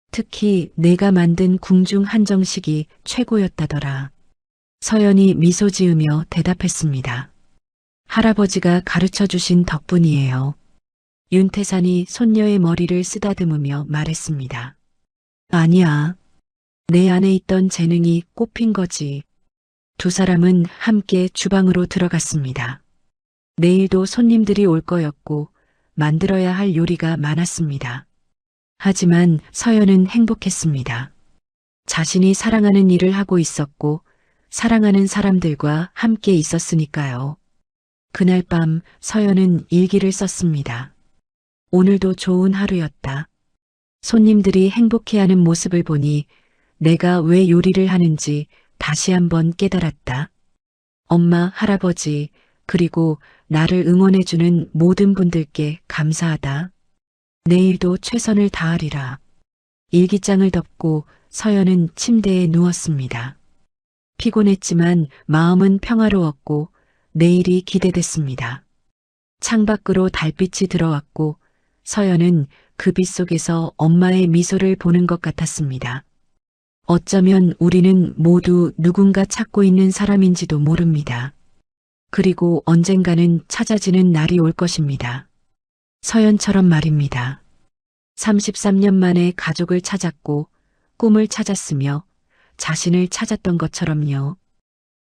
[SPEAKER 1] 특히 내가 만든 궁중 한정식이 최고였다더라. 서연이 미소 지으며 대답했습니다. 할아버지가 가르쳐 주신 덕분이에요. 윤태산이 손녀의 머리를 쓰다듬으며 말했습니다. 아니야. 내 안에 있던 재능이 꽃핀 거지. 두 사람은 함께 주방으로 들어갔습니다. 내일도 손님들이 올 거였고 만들어야 할 요리가 많았습니다. 하지만 서연은 행복했습니다. 자신이 사랑하는 일을 하고 있었고 사랑하는 사람들과 함께 있었으니까요. 그날 밤 서연은 일기를 썼습니다. 오늘도 좋은 하루였다. 손님들이 행복해하는 모습을 보니 내가 왜 요리를 하는지 다시 한번 깨달았다. 엄마, 할아버지, 그리고 나를 응원해주는 모든 분들께 감사하다. 내일도 최선을 다하리라. 일기장을 덮고 서연은 침대에 누웠습니다. 피곤했지만 마음은 평화로웠고 내일이 기대됐습니다. 창밖으로 달빛이 들어왔고 서연은 그 빛 속에서 엄마의 미소를 보는 것 같았습니다. 어쩌면 우리는 모두 누군가 찾고 있는 사람인지도 모릅니다. 그리고 언젠가는 찾아지는 날이 올 것입니다. 서연처럼 말입니다. 33년 만에 가족을 찾았고 꿈을 찾았으며 자신을 찾았던 것처럼요.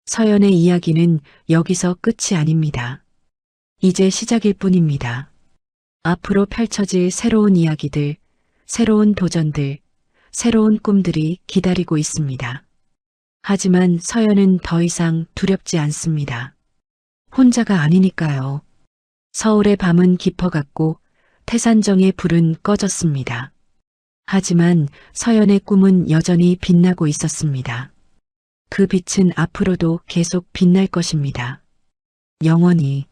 [SPEAKER 1] 서연의 이야기는 여기서 끝이 아닙니다. 이제 시작일 뿐입니다. 앞으로 펼쳐질 새로운 이야기들, 새로운 도전들, 새로운 꿈들이 기다리고 있습니다. 하지만 서연은 더 이상 두렵지 않습니다. 혼자가 아니니까요. 서울의 밤은 깊어갔고 태산정의 불은 꺼졌습니다. 하지만 서연의 꿈은 여전히 빛나고 있었습니다. 그 빛은 앞으로도 계속 빛날 것입니다. 영원히.